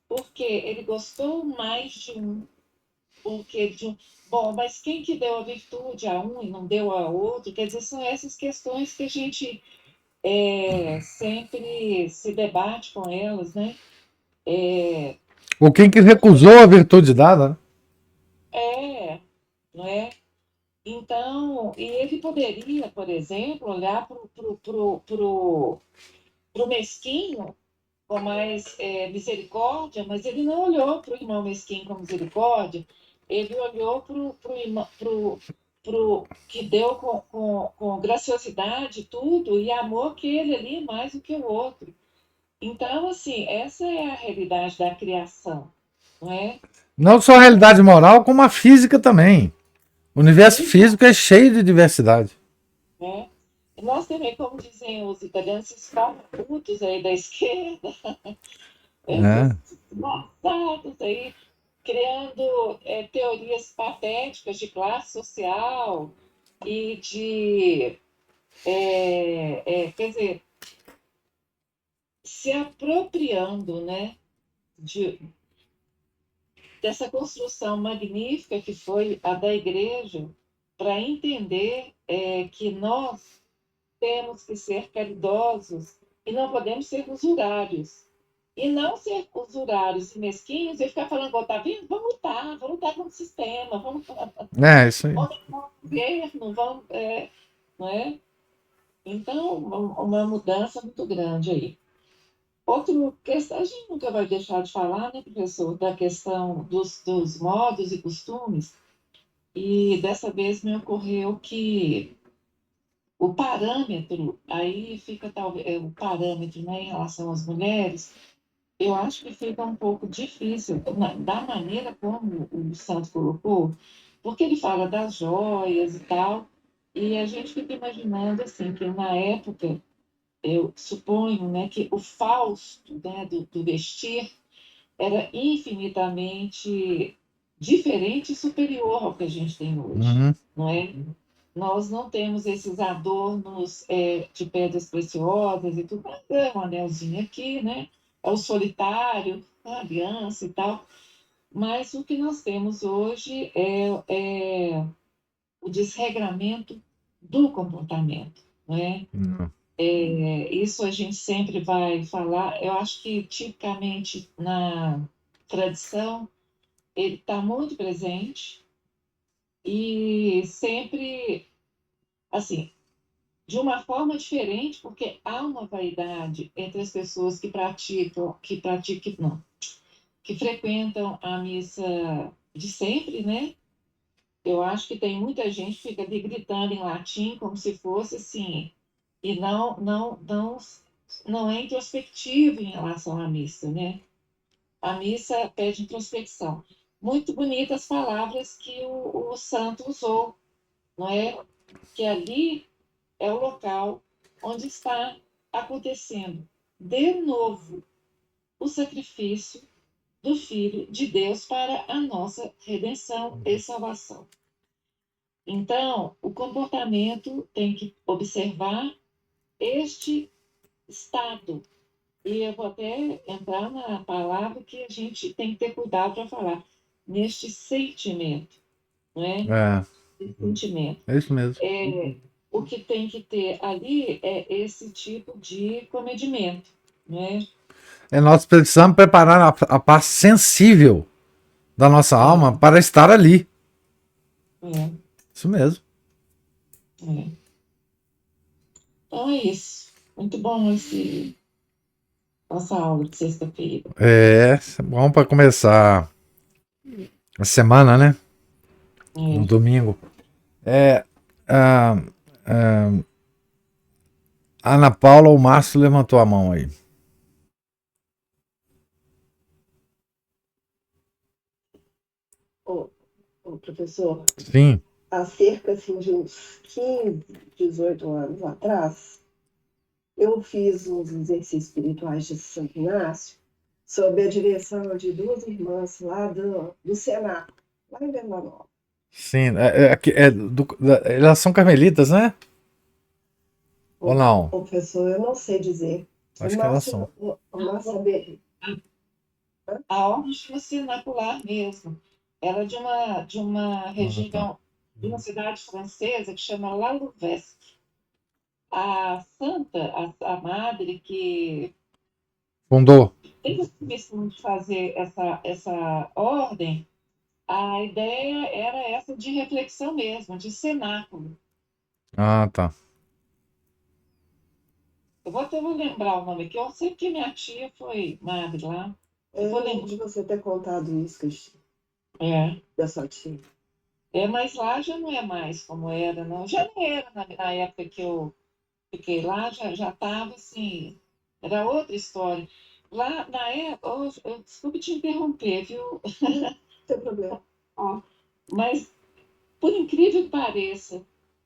Porque ele gostou mais de um, porque de um. Bom, mas quem que deu a virtude a um e não deu a outro? Quer dizer, são essas questões que a gente sempre se debate com elas, né? Ou quem que Porque recusou a virtude dada, né? não é? Então, e ele poderia, por exemplo, olhar para o mesquinho com mais misericórdia, mas ele não olhou para o irmão mesquinho com misericórdia, ele olhou para o que deu com graciosidade tudo e amou aquele ali mais do que o outro. Então, assim, essa é a realidade da criação, não é? Não só a realidade moral, como a física também. O universo Sim, físico é cheio de diversidade. né? Nós também, como dizem os italianos, esses putos aí da esquerda, É. esses malvados aí, criando teorias patéticas de classe social e quer dizer, se apropriando, né, de, dessa construção magnífica que foi a da igreja, para entender que nós temos que ser caridosos e não podemos ser usurários. E não ser usurários e mesquinhos e ficar falando, tá vendo? Vamos lutar contra o sistema, É, isso aí. vamos contra o governo, não é? Então, uma mudança muito grande aí. Outra questão, a gente nunca vai deixar de falar, né, professor, da questão dos modos e costumes, e dessa vez me ocorreu que o parâmetro, aí fica talvez, o parâmetro, né, em relação às mulheres, eu acho que fica um pouco difícil, da maneira como o Santos colocou, porque ele fala das joias e tal, e a gente fica imaginando, assim, que na época, eu suponho, né, que o Fausto, né, do vestir era infinitamente diferente e superior ao que a gente tem hoje, Uhum. não é? Nós não temos esses adornos de pedras preciosas e tudo, mas é um anelzinho aqui, né? É o solitário, a aliança e tal. Mas o que nós temos hoje é o desregramento do comportamento, não é? Não. Isso a gente sempre vai falar. Eu acho que, tipicamente, na tradição, ele está muito presente e sempre, assim, de uma forma diferente, porque há uma vaidade entre as pessoas não, que frequentam a missa de sempre, né? Eu acho que tem muita gente que fica ali gritando em latim como se fosse assim, e não é introspectivo em relação à missa, né? A missa pede introspecção. Muito bonitas palavras que o santo usou, não é? Que ali é o local onde está acontecendo de novo o sacrifício do Filho de Deus para a nossa redenção e salvação. Então, o comportamento tem que observar este estado. E eu vou até entrar na palavra que a gente tem que ter cuidado para falar, neste sentimento, não é? É, Esse sentimento. é isso mesmo. O que tem que ter ali é esse tipo de comedimento, não é? É, nós precisamos preparar a parte sensível da nossa alma É, para estar ali. é, Isso mesmo. é. Então é isso. Muito bom nossa aula de sexta-feira. É, bom para começar a semana, né? No É. domingo. É, a, a Ana Paula ou Márcio levantou a mão aí. Ô, professor, Sim. há cerca assim, de uns 15, 18 anos atrás, eu fiz uns exercícios espirituais de Santo Inácio sob a direção de duas irmãs lá do Senac, lá em Venda Nova. Sim. Elas são carmelitas, né? Ou não? Professor, eu não sei dizer. Acho que elas são. O Márcio saber. A ordem sinacular mesmo. Era de uma Ah, tá. região, de uma cidade francesa que chama La Louveque. A santa, a madre que Fundou. tem o costume de fazer essa ordem, A ideia era essa de reflexão mesmo, de cenáculo. Ah, tá. Eu vou lembrar o nome aqui. Eu sei que minha tia foi madre lá. Eu Eu vou lembro lembrar. de você ter contado isso, Cristina, É. da sua tia. Mas lá já não é mais como era, não. Já não era na época que eu fiquei lá, já estava assim, era outra história. Lá na época, desculpe te interromper, viu? Não tem problema. Ó, mas, por incrível que pareça,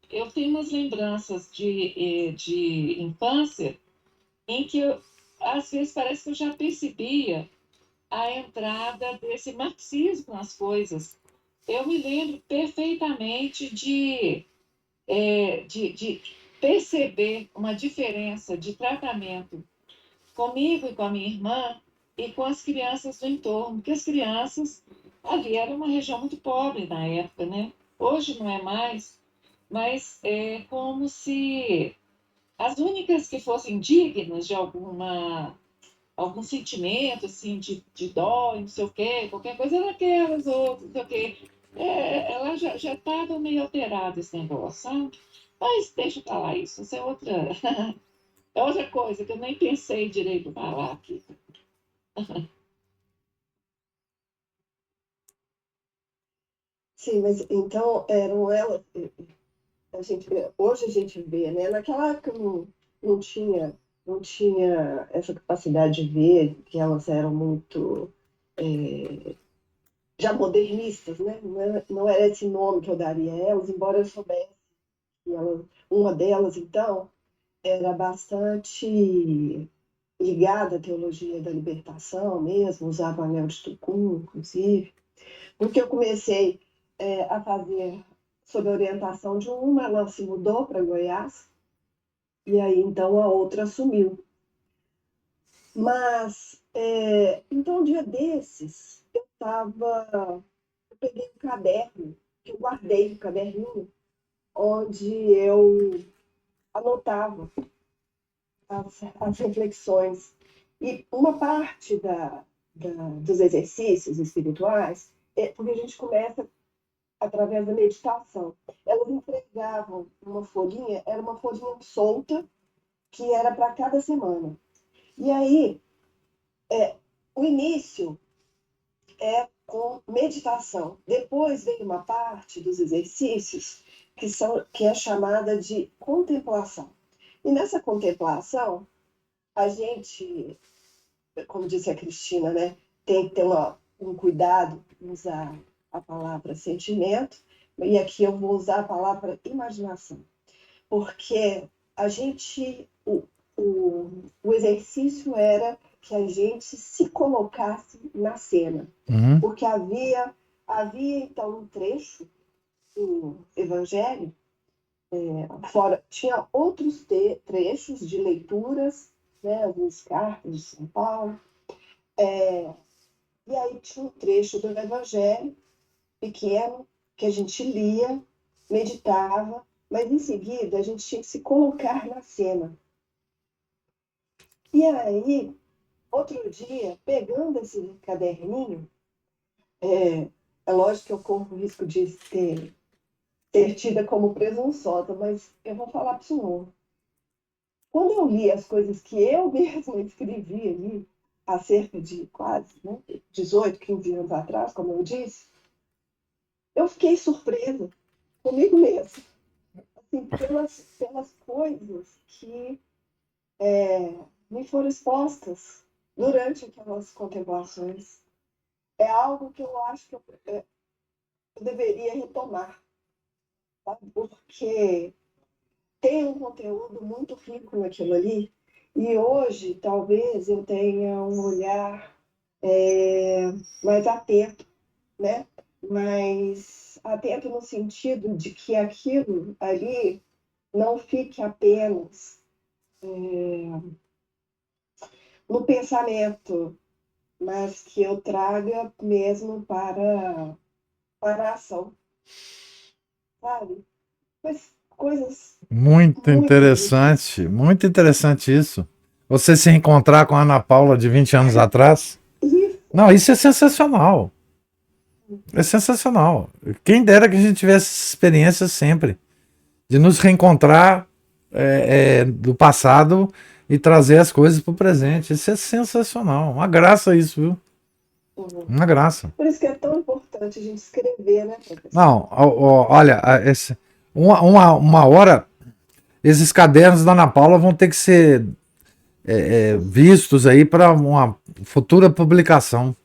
eu tenho umas lembranças de infância em que, às vezes, parece que eu já percebia a entrada desse marxismo nas coisas. Eu me lembro perfeitamente de perceber uma diferença de tratamento comigo e com a minha irmã e com as crianças do entorno, porque as crianças ali era uma região muito pobre na época, né? Hoje não é mais, mas é como se as únicas que fossem dignas de algum sentimento assim de dó, não sei o quê, qualquer coisa, eram aquelas outras, não sei o quê. Ela já estava meio alterada esse negócio, sabe? Mas deixa pra lá isso é é outra coisa que eu nem pensei direito para falar aqui. Sim, mas então eram elas. A gente, hoje a gente vê, né? Naquela época não tinha, não tinha essa capacidade de ver que elas eram muito já modernistas, né? Não era esse nome que eu daria a elas, embora eu soubesse que uma delas, então, era bastante ligada à teologia da libertação mesmo, usava o anel de Tucum, inclusive, porque eu comecei a fazer sob a orientação de uma, ela se mudou para Goiás, e aí então a outra assumiu. Mas, então, um dia desses, eu peguei um caderno, que eu guardei o caderninho, onde eu anotava as reflexões. E uma parte dos exercícios espirituais, porque a gente começa através da meditação. Elas entregavam uma folhinha, era uma folhinha solta, que era para cada semana. E aí, o início é com meditação. Depois vem uma parte dos exercícios que é chamada de contemplação. E nessa contemplação, a gente, como disse a Cristina, né, tem que ter um cuidado em usar a palavra sentimento, e aqui eu vou usar a palavra imaginação, porque a gente, o exercício era que a gente se colocasse na cena, Uhum. porque havia então um trecho do Evangelho, fora, tinha outros trechos de leituras, né, algumas cartas de São Paulo, e aí tinha um trecho do Evangelho pequeno que a gente lia, meditava, mas em seguida a gente tinha que se colocar na cena. E aí, outro dia, pegando esse caderninho, é lógico que eu corro o risco de ser tida como presunçosa, mas eu vou falar para o senhor. Quando eu li as coisas que eu mesma escrevi ali, há cerca de quase 18, 15 anos atrás, como eu disse, eu fiquei surpresa comigo mesma, assim, pelas coisas que me foram expostas durante aquelas contemplações. É algo que eu acho que eu deveria retomar, sabe? Porque tem um conteúdo muito rico naquilo ali, e hoje talvez eu tenha um olhar mais atento, né? Mais atento no sentido de que aquilo ali não fique apenas no pensamento, mas que eu traga mesmo para a ação, sabe? Mas coisas muito bonitas. Muito interessante isso. Você se encontrar com a Ana Paula de 20 anos atrás? Isso, Não, isso é sensacional. É sensacional. Quem dera que a gente tivesse essa experiência sempre, de nos reencontrar do passado e trazer as coisas para o presente. Isso é sensacional. Uma graça isso, viu? Uhum. Uma graça. Por isso que é tão importante a gente escrever, né, professor? Não, olha, uma hora esses cadernos da Ana Paula vão ter que ser vistos aí para uma futura publicação.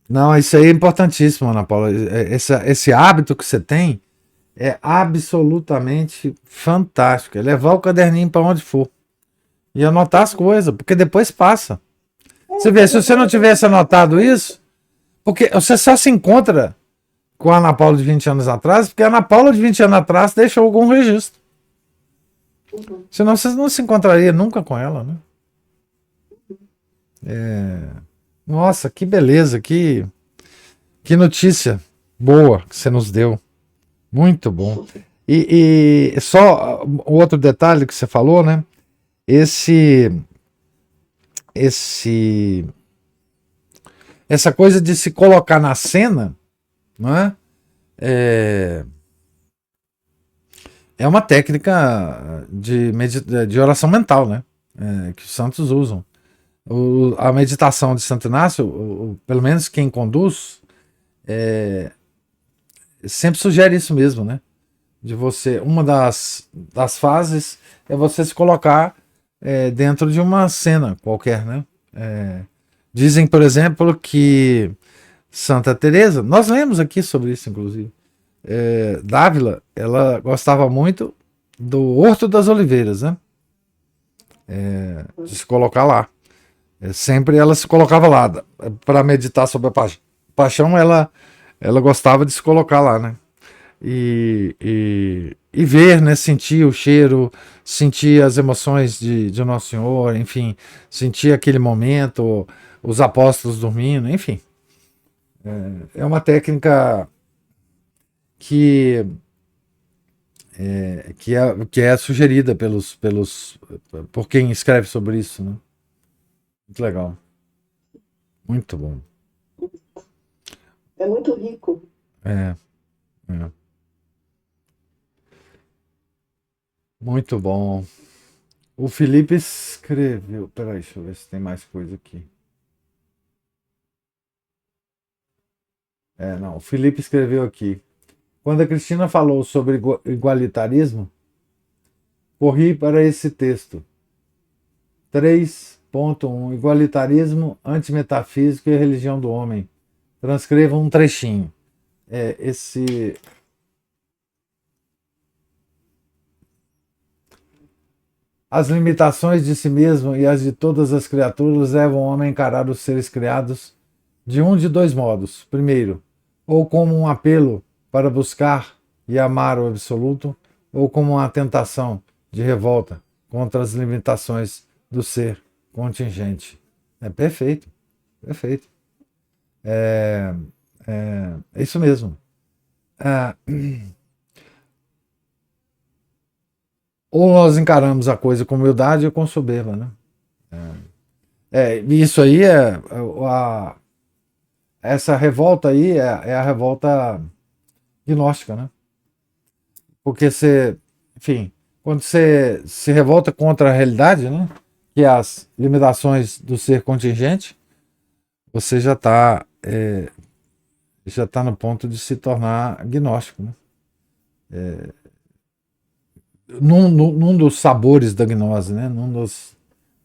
Não, isso aí é importantíssimo, Ana Paula. Esse hábito que você tem é absolutamente fantástico. É levar o caderninho para onde for e anotar as coisas, porque depois passa. Você vê, se você não tivesse anotado isso, porque você só se encontra com a Ana Paula de 20 anos atrás, porque a Ana Paula de 20 anos atrás deixou algum registro. Uhum. Senão você não se encontraria nunca com ela, né? Nossa, que beleza, que notícia boa que você nos deu. Muito bom. E só o outro detalhe que você falou, né? Essa coisa de se colocar na cena, não é? É uma técnica de oração mental, né? Que os santos usam. A meditação de Santo Inácio, pelo menos quem conduz, sempre sugere isso mesmo, né? De você, uma das fases é você se colocar dentro de uma cena qualquer, né? Dizem, por exemplo, que Santa Teresa, nós lemos aqui sobre isso, inclusive, Dávila, ela gostava muito do Horto das Oliveiras, né? De se colocar lá. Sempre ela se colocava lá para meditar sobre a paixão. Ela gostava de se colocar lá, né? E ver, né? Sentir o cheiro, sentir as emoções de Nosso Senhor, enfim, sentir aquele momento, os apóstolos dormindo, enfim. É uma técnica que é sugerida por quem escreve sobre isso, né? Muito legal. Muito bom. É muito rico. É. Muito bom. O Felipe escreveu. Peraí, deixa eu ver se tem mais coisa aqui. Não. O Felipe escreveu aqui. Quando a Cristina falou sobre igualitarismo, corri para esse texto. 3.1 Igualitarismo, antimetafísico e religião do homem. Transcreva um trechinho. As limitações de si mesmo e as de todas as criaturas levam o homem a encarar os seres criados de um de dois modos. Primeiro, ou como um apelo para buscar e amar o absoluto, ou como uma tentação de revolta contra as limitações do ser contingente. É perfeito, perfeito. É isso mesmo. Ou nós encaramos a coisa com humildade ou com soberba, né? Isso aí essa revolta aí é a revolta gnóstica, né? Porque você, enfim, quando você se revolta contra a realidade, né? Que é as limitações do ser contingente, você já tá no ponto de se tornar gnóstico, né? Num dos sabores da gnose, né?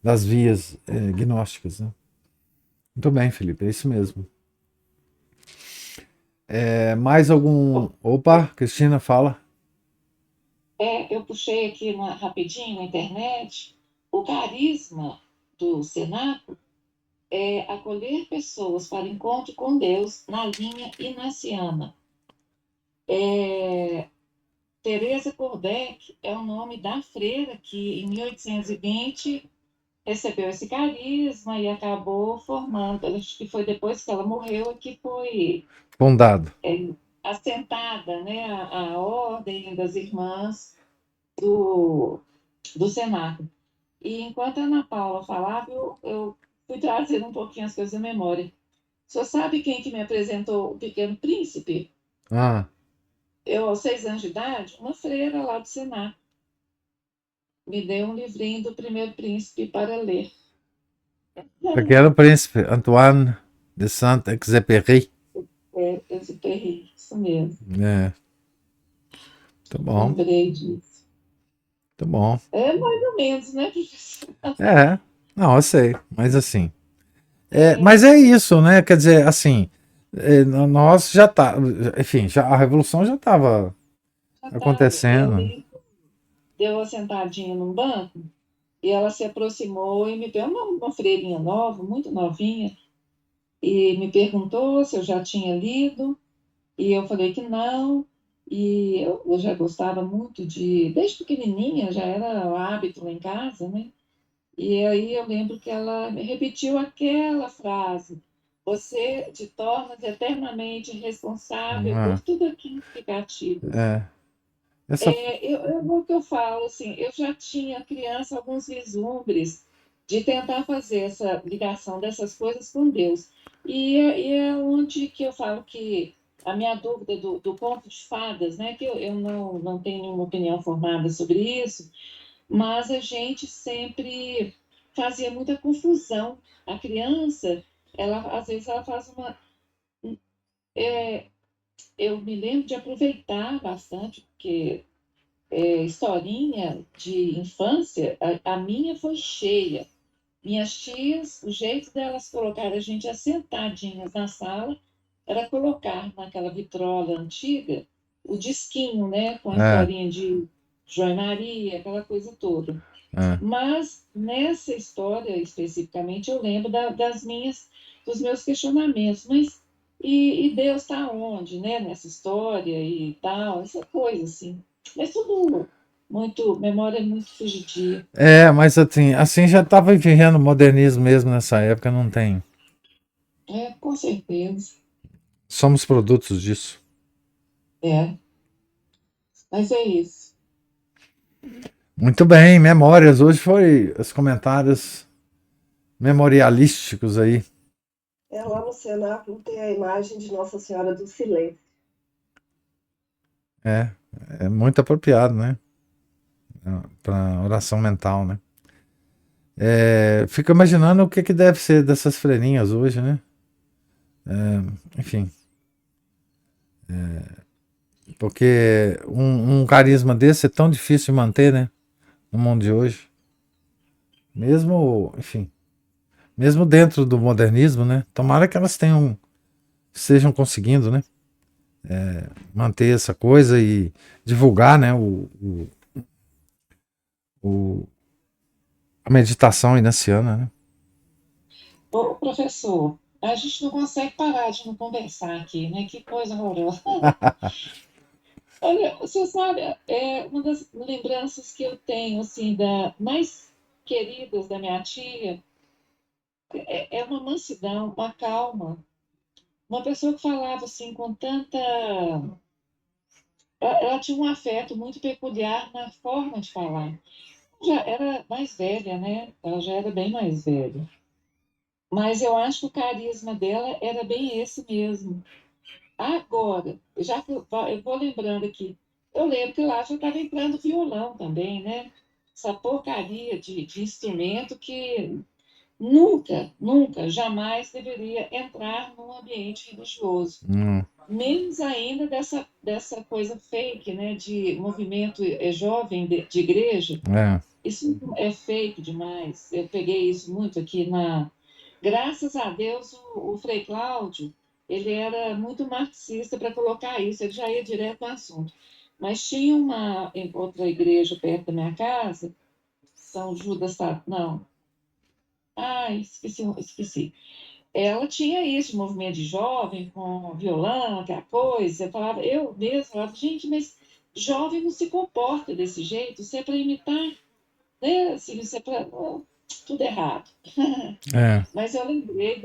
Das vias gnósticas, né? Muito bem, Felipe, é isso mesmo. Mais algum. Opa, Cristina, fala. Eu puxei aqui rapidinho na internet. O carisma do Senaco é acolher pessoas para encontro com Deus na linha inaciana. Teresa Kordec é o nome da freira que, em 1820, recebeu esse carisma e acabou formando. Acho que foi depois que ela morreu que foi Fundado. assentada, né, a Ordem das Irmãs do Senaco. E enquanto a Ana Paula falava, eu fui trazendo um pouquinho as coisas da memória. O senhor sabe quem que me apresentou o Pequeno Príncipe? Ah, Eu, aos 6 anos de idade, uma freira lá do Senar me deu um livrinho do Primeiro Príncipe para ler. Pequeno Príncipe, Antoine de Saint-Exupéry. Esse terrível, isso mesmo. É, tá bom, Lembrei disso. tá bom. É mais ou menos, né, professor? É, não, eu sei, mas assim. É, Mas é isso, né? Quer dizer, assim, nós já tá, enfim, a revolução já estava já estava. Eu acontecendo. li, deu uma sentadinha num banco e ela se aproximou e me deu uma freirinha nova, muito novinha, e me perguntou se eu já tinha lido, e eu falei que não. E eu já gostava muito desde pequenininha, já era o hábito lá em casa, né? E aí eu lembro que ela repetiu aquela frase: você te tornas eternamente responsável Ah, por tudo aquilo que cativa. é, essa, O que eu falo, assim, eu já tinha criança alguns vislumbres de tentar fazer essa ligação dessas coisas com Deus. E é onde que eu falo que a minha dúvida do conto de fadas, né, que eu não tenho nenhuma opinião formada sobre isso, mas a gente sempre fazia muita confusão. A criança, ela às vezes ela faz uma. Eu me lembro de aproveitar bastante, porque historinha de infância, a minha foi cheia. Minhas tias, o jeito delas colocar a gente assentadinhas na sala era colocar naquela vitrola antiga o disquinho, né, com a é, historinha de João e Maria, aquela coisa toda. é, Mas nessa história especificamente eu lembro dos meus questionamentos. Mas e Deus está onde, né? Nessa história e tal, essa coisa assim. Mas tudo muito, memória muito fugidia. mas assim já estava vivendo modernismo mesmo nessa época, não tem. É, com certeza. Somos produtos disso. É, mas é isso. Muito bem, memórias. Hoje foi os comentários memorialísticos aí. Lá no cenáculo tem a imagem de Nossa Senhora do Silêncio. É, é muito apropriado, né? Para oração mental, né? Fico imaginando o que, que deve ser dessas freirinhas hoje, né? Enfim, porque um carisma desse é tão difícil de manter, né? No mundo de hoje. Mesmo, enfim, mesmo dentro do modernismo, né? Tomara que elas estejam conseguindo, né? Manter essa coisa e divulgar, né? O- a meditação inaciana, né? Ô, professor, a gente não consegue parar de não conversar aqui, né? Que coisa horrorosa. Olha, você sabe, uma das lembranças que eu tenho, assim, mais queridas da minha tia, é uma mansidão, uma calma. Uma pessoa que falava, assim, com tanta. Ela tinha um afeto muito peculiar na forma de falar. Já era mais velha, né? Ela já era bem mais velha. Mas eu acho que o carisma dela era bem esse mesmo. Agora, já que eu vou lembrando aqui, eu lembro que lá já estava entrando violão também, né? Essa porcaria de instrumento que nunca, nunca, jamais deveria entrar num ambiente religioso. Hum, Menos ainda dessa coisa fake, né? De movimento jovem de igreja. é, Isso é fake demais. Eu peguei isso muito aqui na. Graças a Deus, o Frei Cláudio, ele era muito marxista para colocar isso, ele já ia direto ao assunto. Mas tinha uma outra igreja perto da minha casa, São Judas, não. Ai, esqueci. Ela tinha isso, de movimento de jovem, com violão, aquela coisa. Eu mesma falava, gente, mas jovem não se comporta desse jeito, isso é para imitar, né? Assim, isso é para. Tudo errado. é, Mas eu lembrei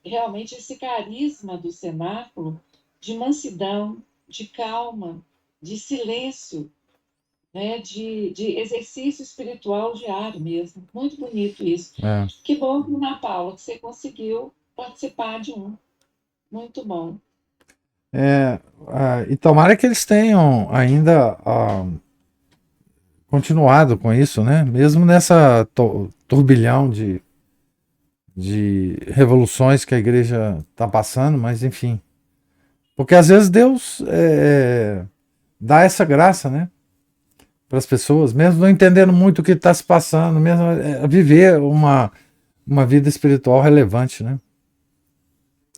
realmente esse carisma do cenáculo de mansidão, de calma, de silêncio, né? de exercício espiritual diário mesmo. Muito bonito isso. é. Que bom, Ana Paula, que você conseguiu. participar de um. Muito bom. E tomara que eles tenham ainda continuado com isso, né? Mesmo nessa turbilhão de revoluções que a igreja está passando, mas enfim. Porque às vezes Deus dá essa graça, né? Para as pessoas, mesmo não entendendo muito o que está se passando, mesmo viver uma vida espiritual relevante, né?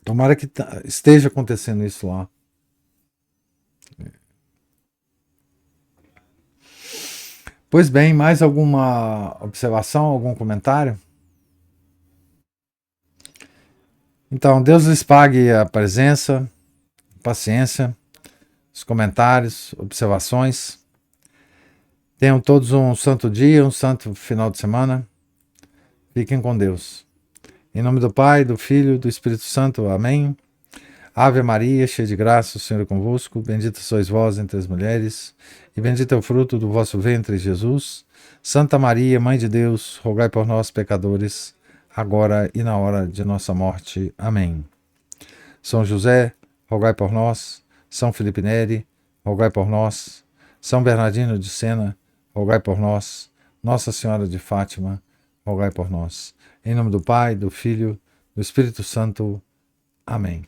Tomara que esteja acontecendo isso lá. Pois bem, mais alguma observação, algum comentário? Então, Deus lhes pague a presença, paciência, os comentários, observações. Tenham todos um santo dia, um santo final de semana. Fiquem com Deus. Em nome do Pai, do Filho e do Espírito Santo. Amém. Ave Maria, cheia de graça, o Senhor é convosco. Bendita sois vós entre as mulheres, e bendito é o fruto do vosso ventre, Jesus. Santa Maria, Mãe de Deus, rogai por nós, pecadores, agora e na hora de nossa morte. Amém. São José, rogai por nós. São Felipe Neri, rogai por nós. São Bernardino de Sena, rogai por nós. Nossa Senhora de Fátima, rogai por nós. Em nome do Pai, do Filho, do Espírito Santo. Amém.